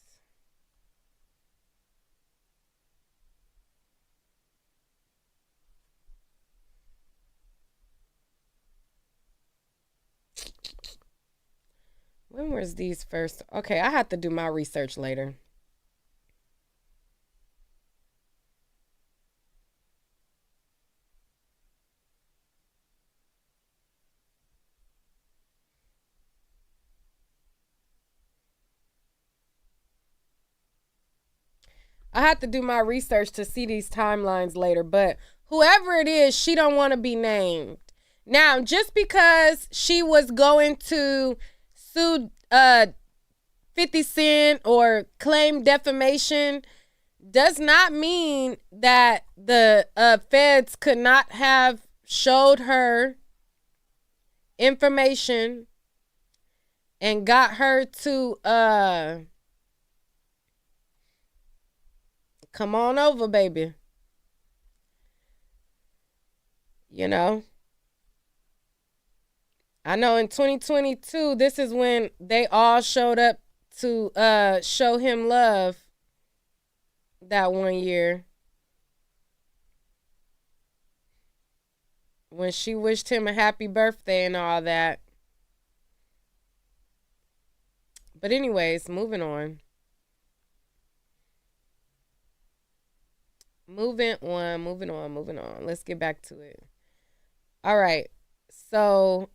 A: When was these first? Okay, I have to do my research later. I have to do my research to see these timelines later, but whoever it is, she don't want to be named. Now, just because she was going to sue 50 Cent or claim defamation does not mean that the feds could not have showed her information and got her to come on over, baby. You know? I know in 2022, this is when they all showed up to show him love that one year. when she wished him a happy birthday and all that. But anyways, moving on. Moving on. Let's get back to it. All right. So,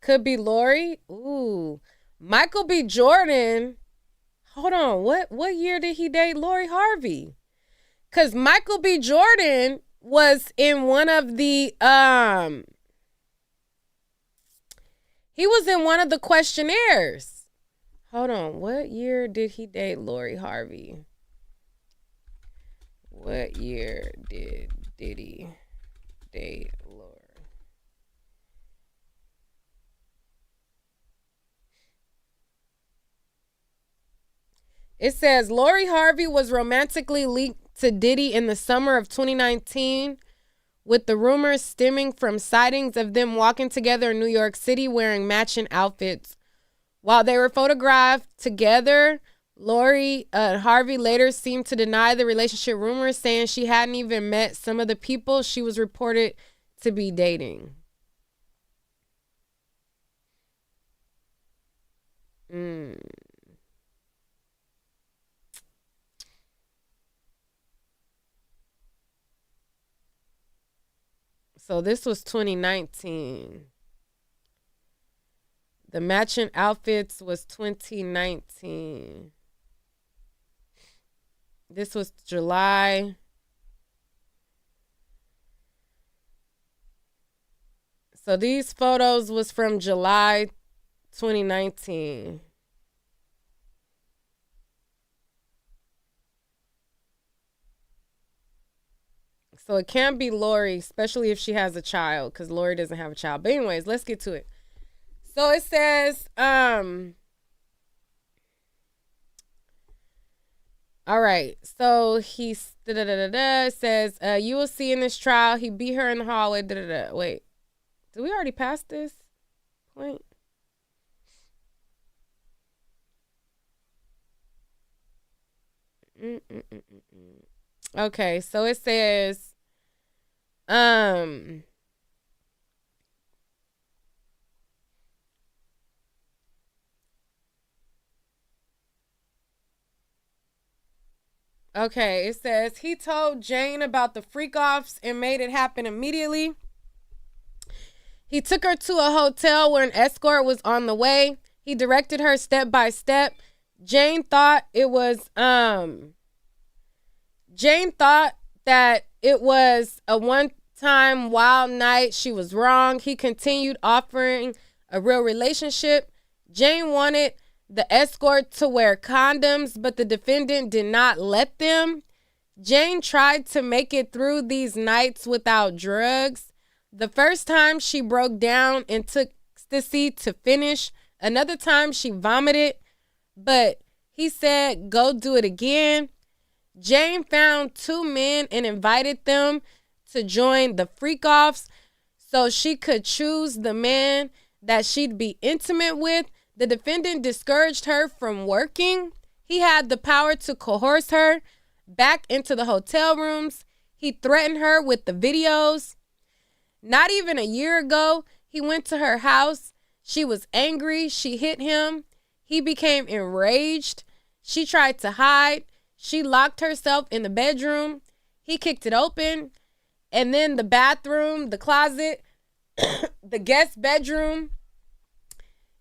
A: could be Lori. Ooh. Michael B. Jordan. Hold on. What year did he date Lori Harvey? Because Michael B. Jordan was in one of the, he was in one of the questionnaires. Hold on. What year did he date Lori Harvey? What year did Diddy date Lori? It says Lori Harvey was romantically linked to Diddy in the summer of 2019, with the rumors stemming from sightings of them walking together in New York City wearing matching outfits. While they were photographed together, Lori Harvey later seemed to deny the relationship rumors, saying she hadn't even met some of the people she was reported to be dating. So this was 2019. The matching outfits was 2019. This was July. So these photos was from July 2019. So it can't be Lori, especially if she has a child, because Lori doesn't have a child. But anyways, let's get to it. So it says, all right. So he's, it says, you will see in this trial, he beat her in the hallway. Wait, did we already pass this point? Okay, so it says, okay, it says he told Jane about the freak-offs and made it happen immediately. He took her to a hotel where an escort was on the way. He directed her step by step. Jane thought that it was a one-time wild night. She was wrong. He continued offering a real relationship. Jane wanted the escort to wear condoms, but the defendant did not let them. Jane tried to make it through these nights without drugs. The first time she broke down and took ecstasy to finish. Another time she vomited, but he said, go do it again. Jane found two men and invited them to join the freak-offs so she could choose the man that she'd be intimate with. The defendant discouraged her from working. He had the power to coerce her back into the hotel rooms. He threatened her with the videos. Not even a year ago, he went to her house. She was angry. She hit him. He became enraged. She tried to hide. She locked herself in the bedroom. He kicked it open. And then the bathroom, the closet, the guest bedroom.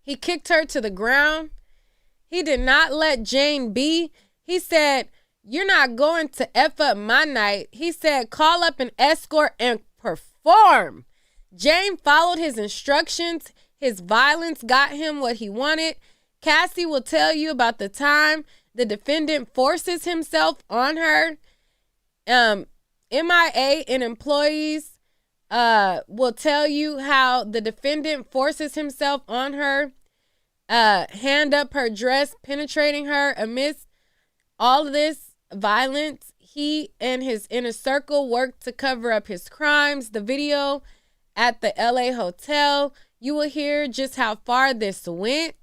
A: He kicked her to the ground. He did not let Jane be. He said, you're not going to F up my night. He said, call up an escort and perform. Jane followed his instructions. His violence got him what he wanted. Cassie will tell you about the time the defendant forces himself on her. MIA and employees will tell you how the defendant forces himself on her, hand up her dress, penetrating her. Amidst all of this violence, he and his inner circle worked to cover up his crimes. The video at the LA hotel, you will hear just how far this went.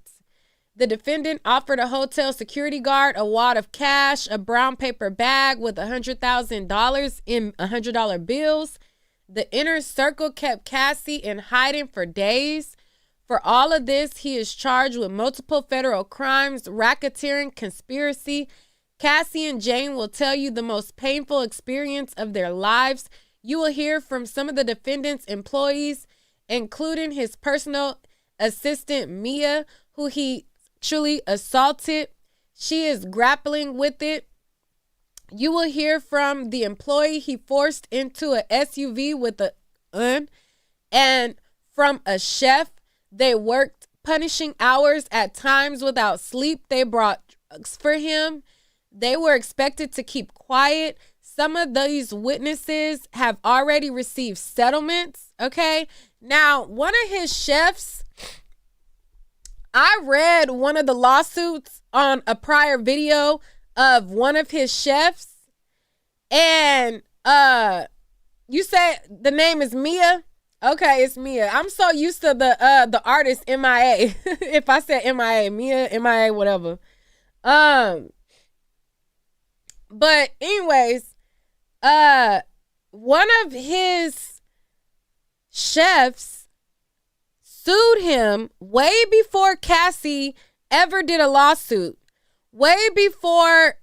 A: The defendant offered a hotel security guard a wad of cash, a brown paper bag with $100,000 in $100 bills. The inner circle kept Cassie in hiding for days. For all of this, he is charged with multiple federal crimes, racketeering, conspiracy. Cassie and Jane will tell you the most painful experience of their lives. You will hear from some of the defendant's employees, including his personal assistant, Mia, who he actually assaulted. She is grappling with it. You will hear from the employee he forced into an SUV with a gun, and from a chef. They worked punishing hours at times without sleep. They brought drugs for him. They were expected to keep quiet. Some of these witnesses have already received settlements. Okay. Now, one of his chefs, I read one of the lawsuits on a prior video of one of his chefs. And you said the name is Mia? Okay, it's Mia. I'm so used to the artist MIA. If I said MIA, Mia, MIA, whatever. But anyways, one of his chefs sued him way before Cassie ever did a lawsuit. Way before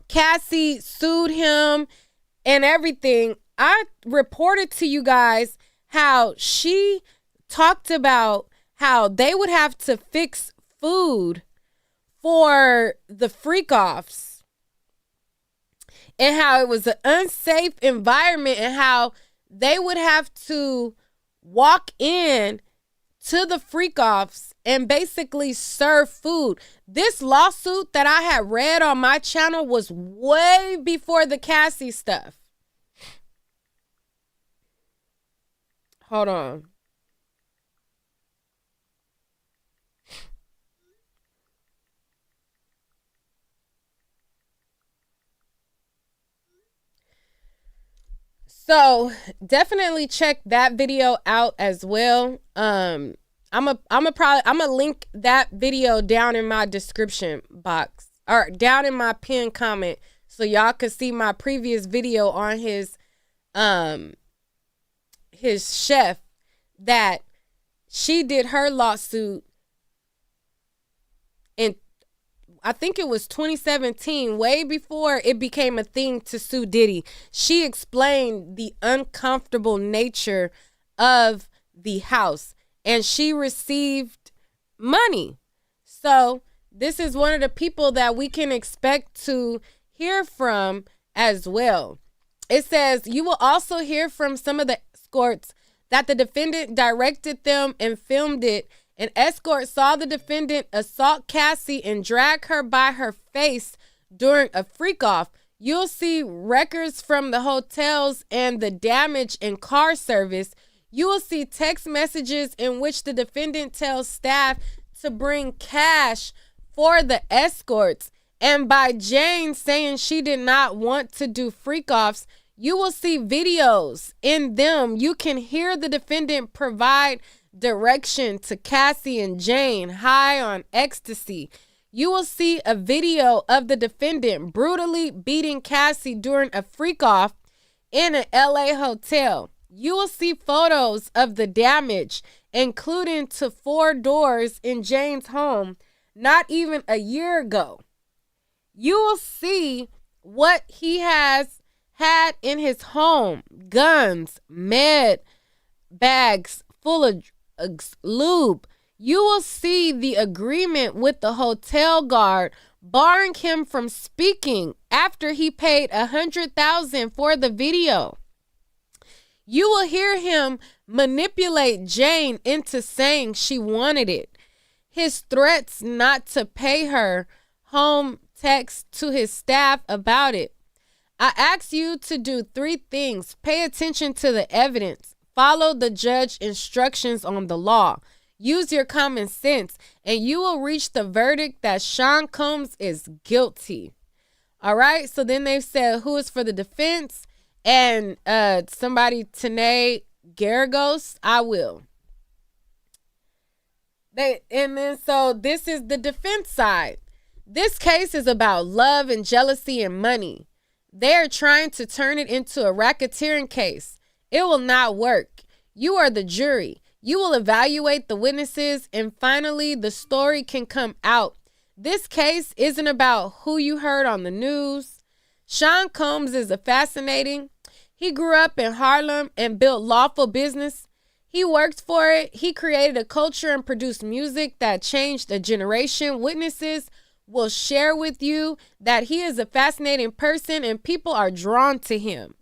A: Cassie sued him and everything. I reported to you guys how she talked about how they would have to fix food for the freak-offs and how it was an unsafe environment and how they would have to walk in to the freak-offs and basically serve food. This lawsuit that I had read on my channel was way before the Cassie stuff. Hold on. So definitely check that video out as well. I'm gonna link that video down in my description box or down in my pinned comment so y'all can see my previous video on his chef that she did her lawsuit in, I think it was 2017, way before it became a thing to sue Diddy. She explained the uncomfortable nature of the house and she received money. So this is one of the people that we can expect to hear from as well. It says, you will also hear from some of the escorts that the defendant directed them and filmed it. An escort saw the defendant assault Cassie and drag her by her face during a freak-off. You'll see records from the hotels and the damage in car service. You will see text messages in which the defendant tells staff to bring cash for the escorts. And by Jane saying she did not want to do freak-offs, you will see videos in them. You can hear the defendant provide direction to Cassie and Jane high on ecstasy. You will see a video of the defendant brutally beating Cassie during a freak-off in an LA hotel. You will see photos of the damage, including to 4 doors in Jane's home not even a year ago. You will see what he has had in his home: guns, med bags full of lube. You will see the agreement with the hotel guard barring him from speaking after he paid $100,000 for the video. You will hear him manipulate Jane into saying she wanted it. His threats not to pay her home text to his staff about it. I ask you to do 3 things. Pay attention to the evidence. Follow the judge's instructions on the law. Use your common sense, and you will reach the verdict that Sean Combs is guilty. All right. So then they said, who is for the defense? And somebody, Tanae Garagos, I will. So this is the defense side. This case is about love and jealousy and money. They're trying to turn it into a racketeering case. It will not work. You are the jury. You will evaluate the witnesses, and finally the story can come out. This case isn't about who you heard on the news. Sean Combs is fascinating. He grew up in Harlem and built lawful business. He worked for it. He created a culture and produced music that changed a generation. Witnesses will share with you that he is a fascinating person and people are drawn to him.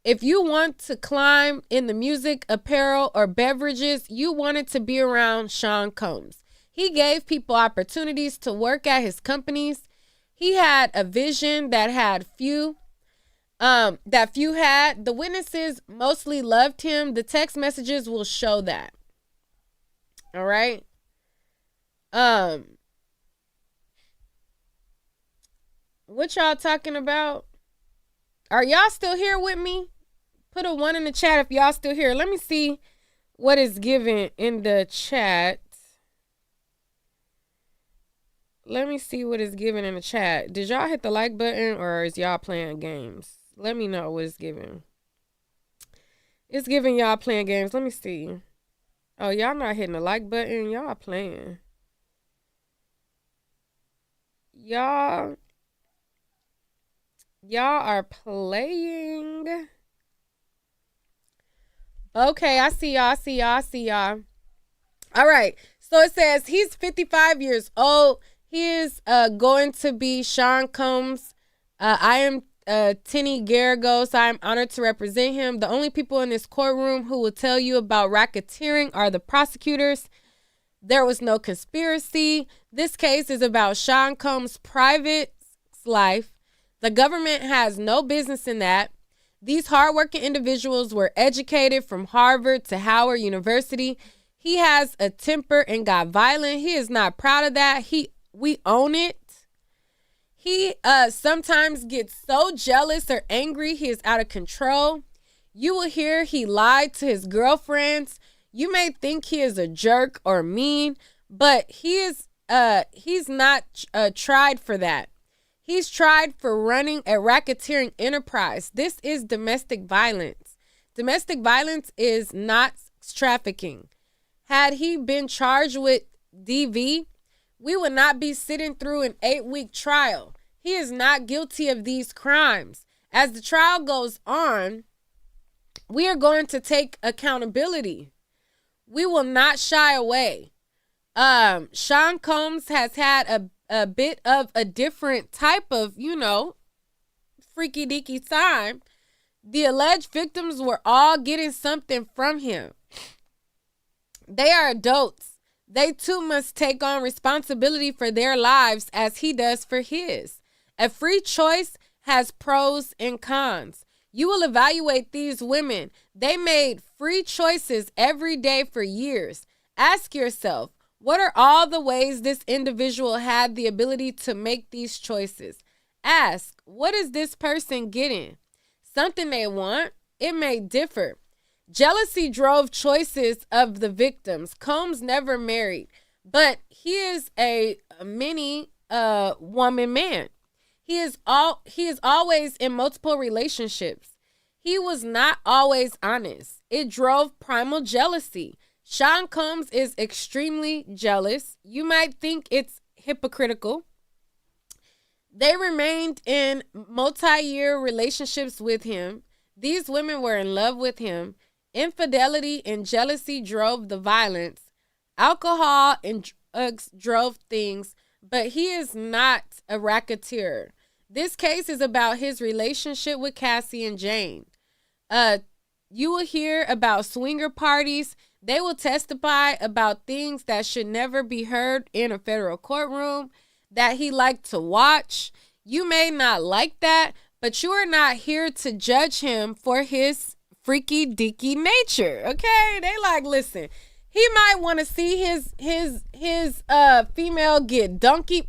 A: If you want to climb in the music, apparel, or beverages, you wanted to be around Sean Combs. He gave people opportunities to work at his companies. He had a vision that few had. The witnesses mostly loved him. The text messages will show that. All right. What y'all talking about? Are y'all still here with me? Put a 1 in the chat if y'all still here. Let me see what is given in the chat. Let me see what is given in the chat. Did y'all hit the like button or is y'all playing games? Let me know what is given. It's giving y'all playing games. Let me see. Oh, y'all not hitting the like button. Y'all playing. Y'all are playing. Okay, I see y'all. All right. So it says he's 55 years old. He is going to be Sean Combs. I am Tinny Garagos. I am honored to represent him. The only people in this courtroom who will tell you about racketeering are the prosecutors. There was no conspiracy. This case is about Sean Combs' private life. The government has no business in that. These hardworking individuals were educated from Harvard to Howard University. He has a temper and got violent. He is not proud of that. We own it. He sometimes gets so jealous or angry he is out of control. You will hear he lied to his girlfriends. You may think he is a jerk or mean, but he's not tried for that. He's tried for running a racketeering enterprise. This is domestic violence. Domestic violence is not trafficking. Had he been charged with DV, we would not be sitting through an 8-week trial. He is not guilty of these crimes. As the trial goes on, we are going to take accountability. We will not shy away. Sean Combs has had a bit of a different type of, freaky deaky time. The alleged victims were all getting something from him. They are adults. They too must take on responsibility for their lives as he does for his. A free choice has pros and cons. You will evaluate these women. They made free choices every day for years. Ask yourself, what are all the ways this individual had the ability to make these choices? Ask, what is this person getting? Something they want? It may differ. Jealousy drove choices of the victims. Combs never married, but he is a many woman man. He is always in multiple relationships. He was not always honest. It drove primal jealousy. Sean Combs is extremely jealous. You might think it's hypocritical. They remained in multi-year relationships with him. These women were in love with him. Infidelity and jealousy drove the violence. Alcohol and drugs drove things, but he is not a racketeer. This case is about his relationship with Cassie and Jane. You will hear about swinger parties. They will testify about things that should never be heard in a federal courtroom that he liked to watch. You may not like that, but you are not here to judge him for his freaky deaky nature. Okay, they like, listen, he might want to see his female get donkey,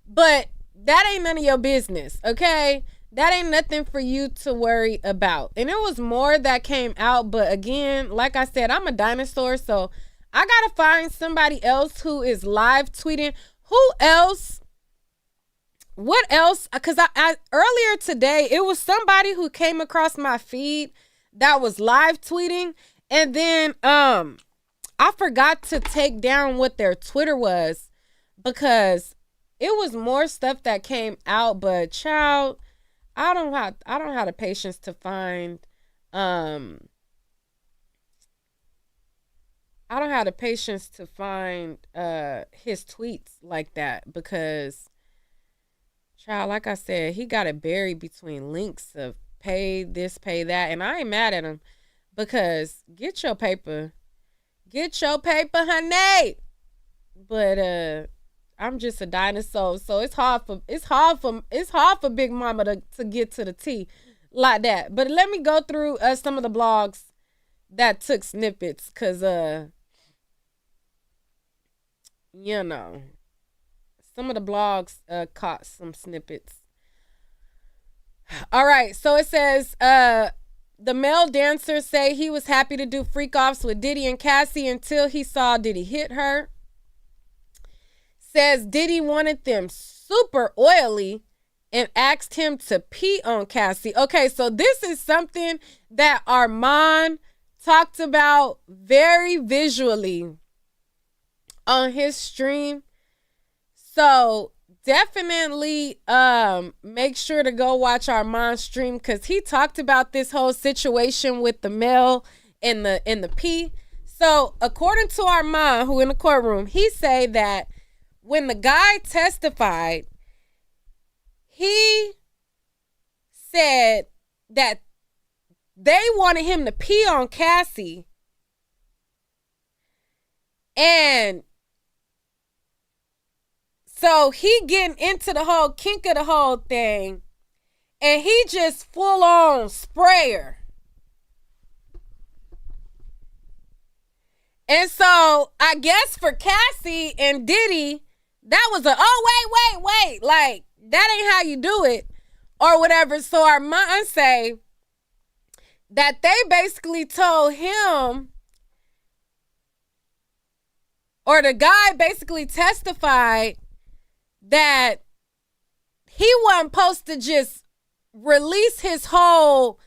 A: but that ain't none of your business. Okay, that ain't nothing for you to worry about. And it was more that came out, but again, like I said, I'm a dinosaur, so I gotta find somebody else who is live tweeting. Who else? What else? Because I earlier today, it was somebody who came across my feed that was live tweeting, and then I forgot to take down what their Twitter was because it was more stuff that came out. But child, I don't have the patience to find I don't have the patience to find his tweets like that because, child, like I said, he got it buried between links of pay this, pay that, and I ain't mad at him because get your paper, honey. But I'm just a dinosaur, so it's hard for Big Mama to get to the T like that. But let me go through some of the blogs that took snippets, cause you know, some of the blogs caught some snippets. All right, so it says the male dancer say he was happy to do freak offs with Diddy and Cassie until he saw Diddy hit her. Says Diddy wanted them super oily and asked him to pee on Cassie. Okay, so this is something that Armand talked about very visually on his stream. So definitely make sure to go watch Armand's stream because he talked about this whole situation with the male and the pee. So according to Armand, who in the courtroom, he said that when the guy testified, he said that they wanted him to pee on Cassie, and so he getting into the whole kink of the whole thing, and he just full on sprayer. And so I guess for Cassie and Diddy, that was wait, like that ain't how you do it or whatever. So Armand say that they basically told him, or the guy basically testified that he wasn't supposed to just release his whole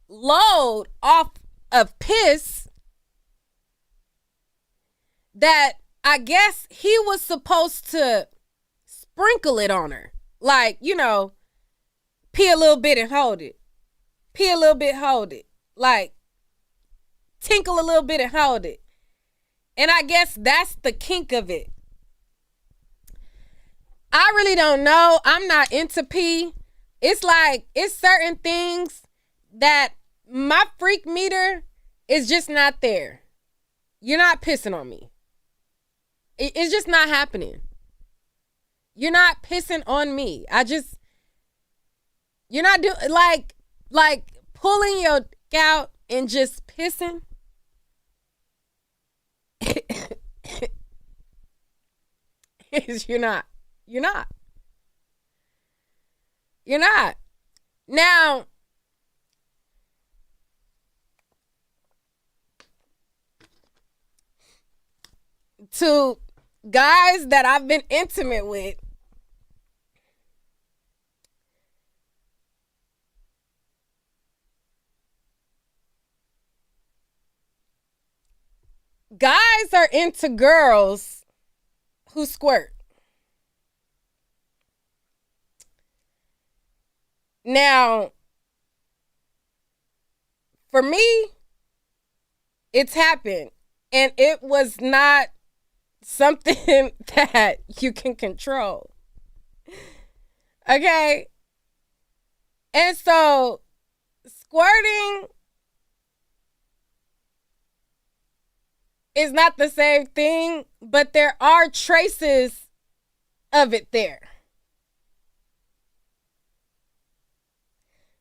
A: load off of piss, that I guess he was supposed to sprinkle it on her. Like, you know, pee a little bit and hold it. Pee a little bit, hold it. Like, tinkle a little bit and hold it. And I guess that's the kink of it. I really don't know. I'm not into pee. It's like, it's certain things that my freak meter is just not there. You're not pissing on me. It's just not happening. You're not pissing on me. You're not doing, like pulling your dick out and just pissing. You're not. Now, to guys that I've been intimate with, guys are into girls who squirt. Now, for me, it's happened, and it was not something that you can control. Okay? And so, squirting is not the same thing, but there are traces of it there.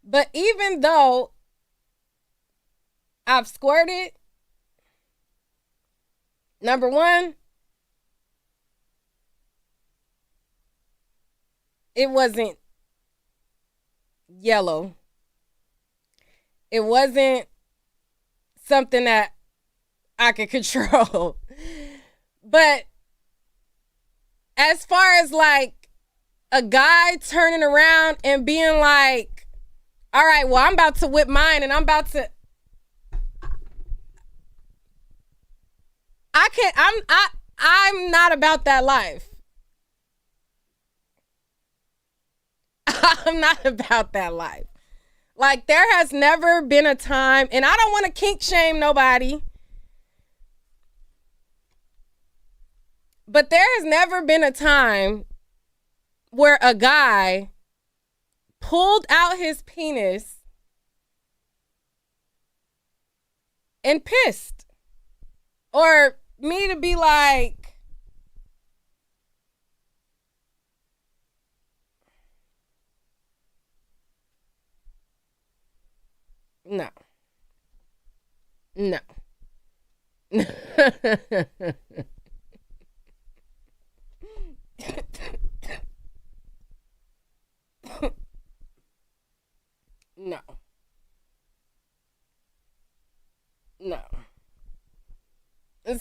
A: But even though I've squirted, number one, it wasn't yellow. It wasn't something that I could control. But as far as like a guy turning around and being like, all right, well, I'm about to whip mine and I'm not about that life. I'm not about that life. Like, there has never been a time, and I don't want to kink shame nobody, but there has never been a time where a guy pulled out his penis and pissed. Or me to be like, no. No. No. No.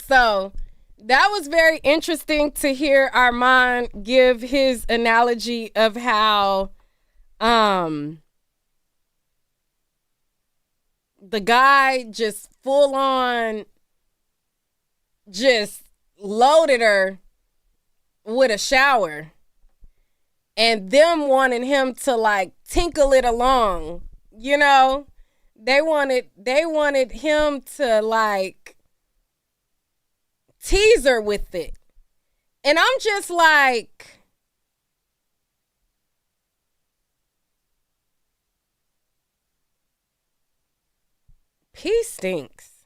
A: So that was very interesting to hear Armand give his analogy of how the guy just full on just loaded her with a shower and them wanting him to like tinkle it along, you know? They wanted him to like tease her with it. And I'm just like, pee stinks.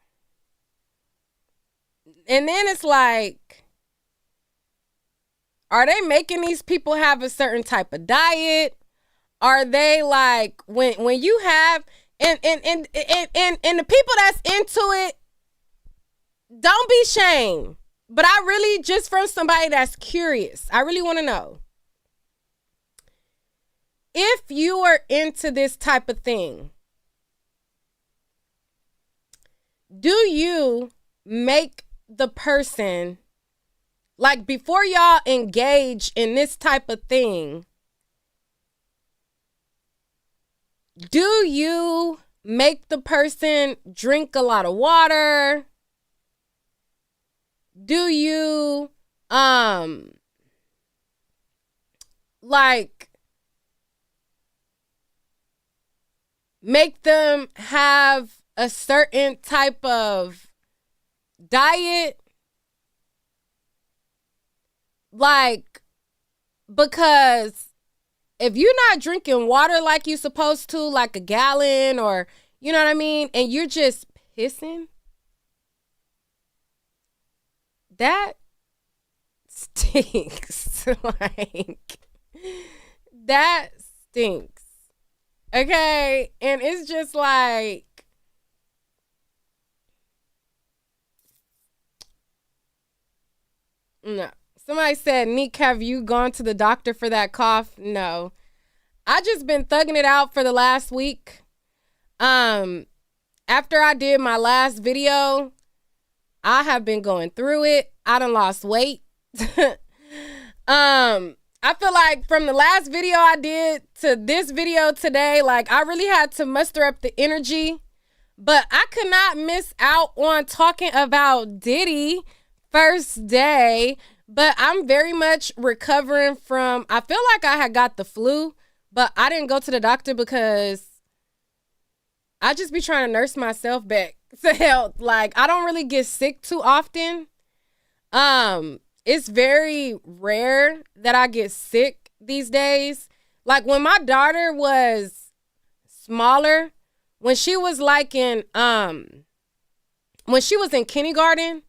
A: And then it's like, are they making these people have a certain type of diet? Are they like, when you have, and the people that's into it, don't be shamed. But I really, just from somebody that's curious, I really want to know. If you are into this type of thing, do you make the person, like before y'all engage in this type of thing, do you make the person drink a lot of water? Do you, like, make them have a certain type of diet? Like, because if you're not drinking water like you're supposed to, like a gallon or, you know what I mean, and you're just pissing, that stinks. Like, that stinks. Okay? And it's just like, no. Somebody said, Nick, have you gone to the doctor for that cough? No. I just been thugging it out for the last week. After I did my last video, I have been going through it. I done lost weight. I feel like from the last video I did to this video today, like I really had to muster up the energy. But I could not miss out on talking about Diddy first day. But I'm very much recovering from, I feel like I had got the flu, but I didn't go to the doctor because I just be trying to nurse myself back to health. Like, I don't really get sick too often. It's very rare that I get sick these days. Like when my daughter was smaller, when she was like in kindergarten,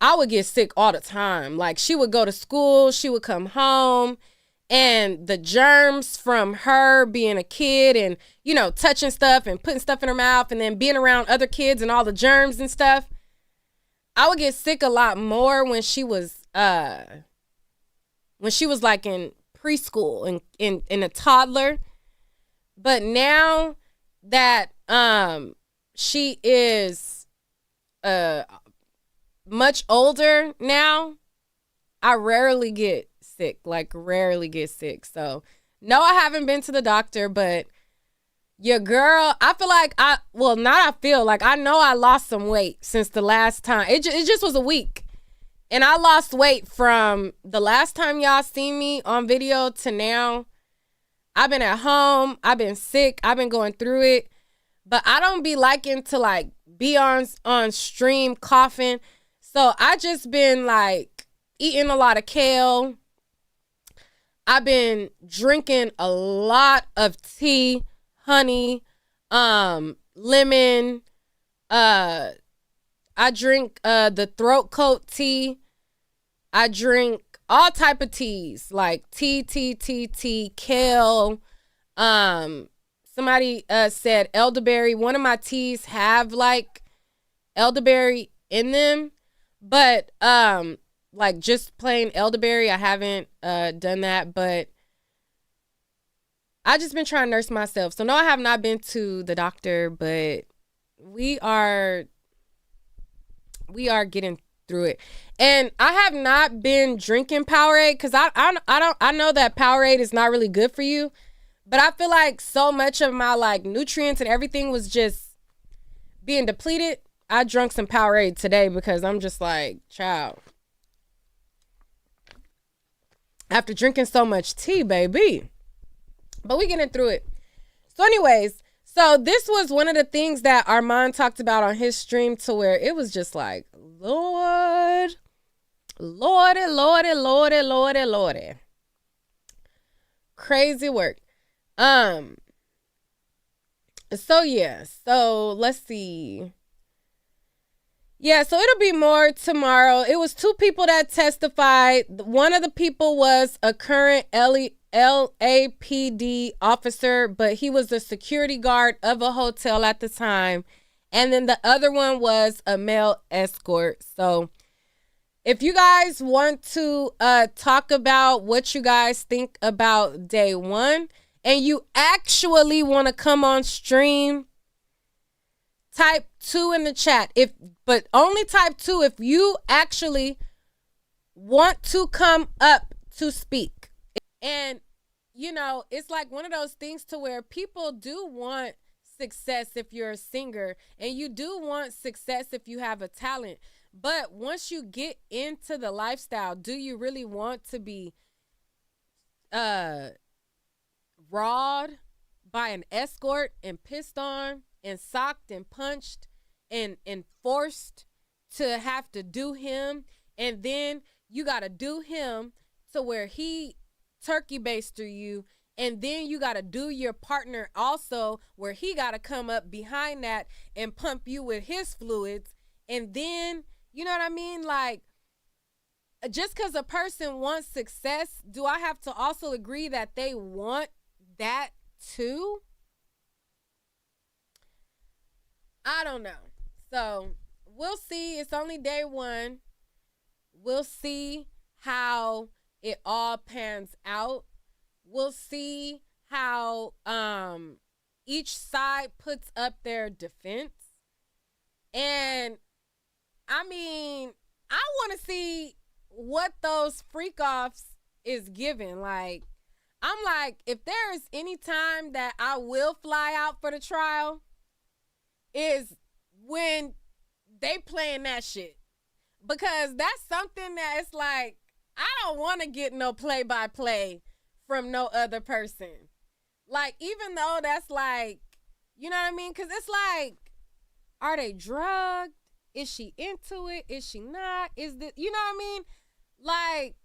A: I would get sick all the time. Like she would go to school, she would come home, and the germs from her being a kid and, you know, touching stuff and putting stuff in her mouth and then being around other kids and all the germs and stuff, I would get sick a lot more when she was like in preschool and in a toddler. But now that she is much older now, I rarely get sick, like rarely get sick. So no, I haven't been to the doctor, but your girl, I feel like I know I lost some weight since the last time. It just was a week. And I lost weight from the last time y'all seen me on video to now. I've been at home. I've been sick. I've been going through it. But I don't be liking to like be on stream coughing. So I just been like eating a lot of kale. I've been drinking a lot of tea, honey, lemon. I drink the throat coat tea. I drink all type of teas, like tea, kale. Somebody said elderberry. One of my teas have like elderberry in them, but like just plain elderberry, I haven't done that. But I just been trying to nurse myself. So no, I have not been to the doctor, but we are getting through it. And I have not been drinking Powerade because I know that Powerade is not really good for you. But I feel like so much of my like nutrients and everything was just being depleted. I drank some Powerade today because I'm just like, child. After drinking so much tea, baby. But we getting through it. So anyways, so this was one of the things that Armand talked about on his stream, to where it was just like, Lordy. Crazy work. So yeah, so let's see. Yeah, so it'll be more tomorrow. It was 2 people that testified. One of the people was a current LAPD officer, but he was the security guard of a hotel at the time. And then the other one was a male escort. So if you guys want to talk about what you guys think about day 1, and you actually want to come on stream, type 2 in the chat. But only type 2 if you actually want to come up to speak. And you know, it's like one of those things to where people do want success if you're a singer, and you do want success if you have a talent. But once you get into the lifestyle, do you really want to be rawed by an escort and pissed on and socked and punched and forced to have to do him? And then you got to do him to where he turkey baster you, and then you got to do your partner also, where he got to come up behind that and pump you with his fluids. And then, you know what I mean? Like, just because a person wants success, do I have to also agree that they want that too? I don't know. So we'll see. It's only day 1. We'll see how it all pans out. We'll see how each side puts up their defense. And I mean, I want to see what those freak offs is giving. Like, I'm like, if there is any time that I will fly out for the trial, is when they playing that shit. Because that's something that it's like, I don't want to get no play-by-play from no other person. Like, even though that's like, you know what I mean? Because it's like, are they drugged? Is she into it? Is she not? Is this, you know what I mean? Like,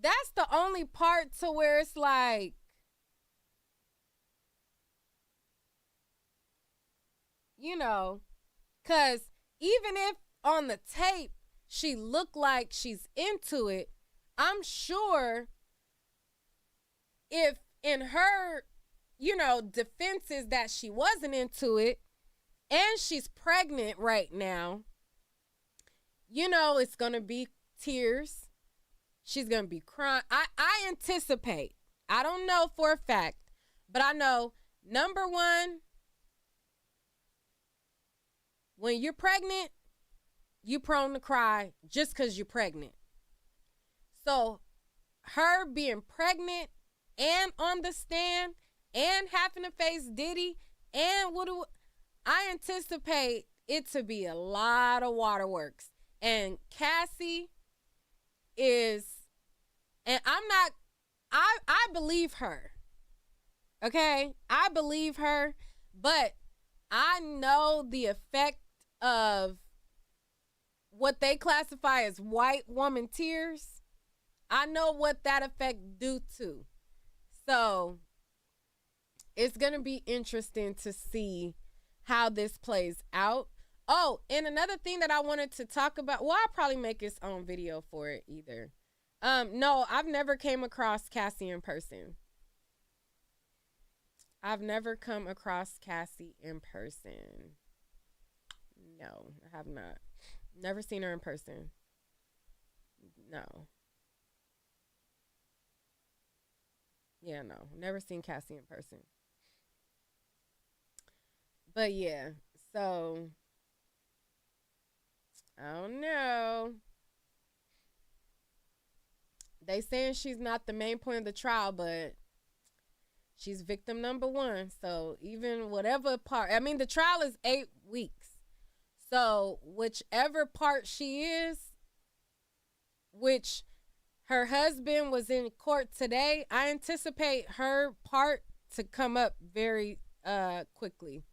A: that's the only part to where it's like, you know, because even if on the tape she looked like she's into it, I'm sure if in her, you know, defense is that she wasn't into it and she's pregnant right now, you know, it's going to be tears. She's going to be crying. I anticipate. I don't know for a fact, but I know, number 1, when you're pregnant, you prone to cry just because you're pregnant. So her being pregnant and on the stand and having to face Diddy and I anticipate it to be a lot of waterworks. And Cassie is, and I believe her. Okay? I believe her, but I know the effect of what they classify as white woman tears. I know what that effect due to. So it's going to be interesting to see how this plays out. Oh, and another thing that I wanted to talk about, well, I'll probably make its own video for it either. No, I've never came across Cassie in person. I've never come across Cassie in person. No, I have not. Never seen her in person. No. Yeah, no. Never seen Cassie in person. But yeah, so I don't know. They saying she's not the main point of the trial, but she's victim number one. So even whatever part, I mean, the trial is 8 weeks. So whichever part she is, which her husband was in court today, I anticipate her part to come up very quickly.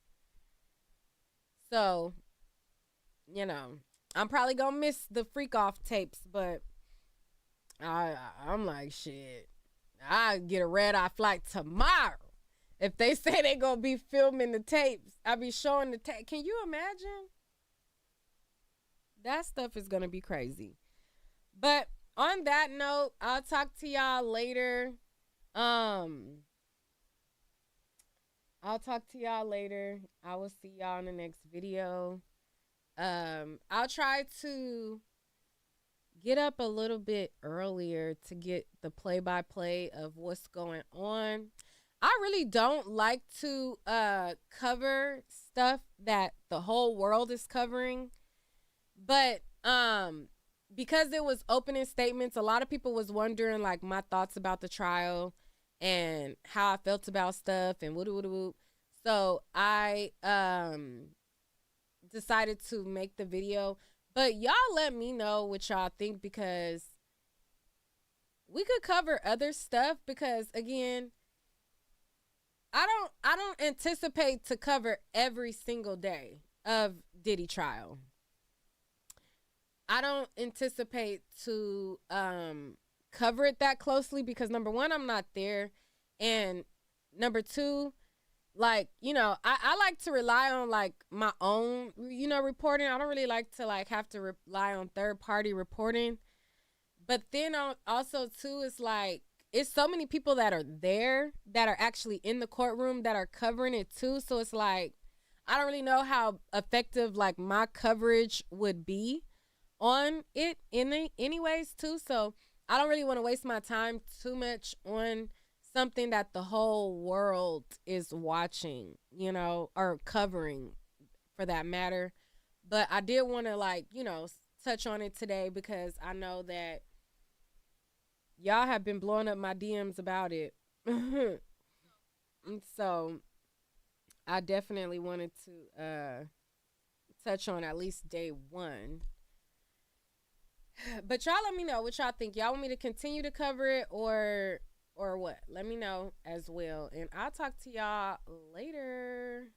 A: So, you know, I'm probably gonna miss the freak off tapes, but I'm like, shit, I get a red eye flight tomorrow. If they say they gonna be filming the tapes, I'll be showing the tape. Can you imagine? That stuff is gonna be crazy. But on that note, I'll talk to y'all later. I'll talk to y'all later. I will see y'all in the next video. I'll try to get up a little bit earlier to get the play-by-play of what's going on. I really don't like to cover stuff that the whole world is covering. But because it was opening statements, a lot of people was wondering like my thoughts about the trial and how I felt about stuff and woo. So I decided to make the video. But y'all let me know what y'all think, because we could cover other stuff, because again, I don't anticipate to cover every single day of Diddy trial. I don't anticipate to cover it that closely because number one, I'm not there. And number two, like, you know, I like to rely on like my own, you know, reporting. I don't really like to like have to rely on third party reporting. But then also too, it's like, it's so many people that are there that are actually in the courtroom that are covering it too. So it's like, I don't really know how effective like my coverage would be on it anyways too. So I don't really want to waste my time too much on something that the whole world is watching, you know, or covering for that matter. But I did want to like, you know, touch on it today because I know that y'all have been blowing up my DMs about it. So I definitely wanted to touch on at least day one. But y'all let me know what y'all think. Y'all want me to continue to cover it or what? Let me know as well. And I'll talk to y'all later.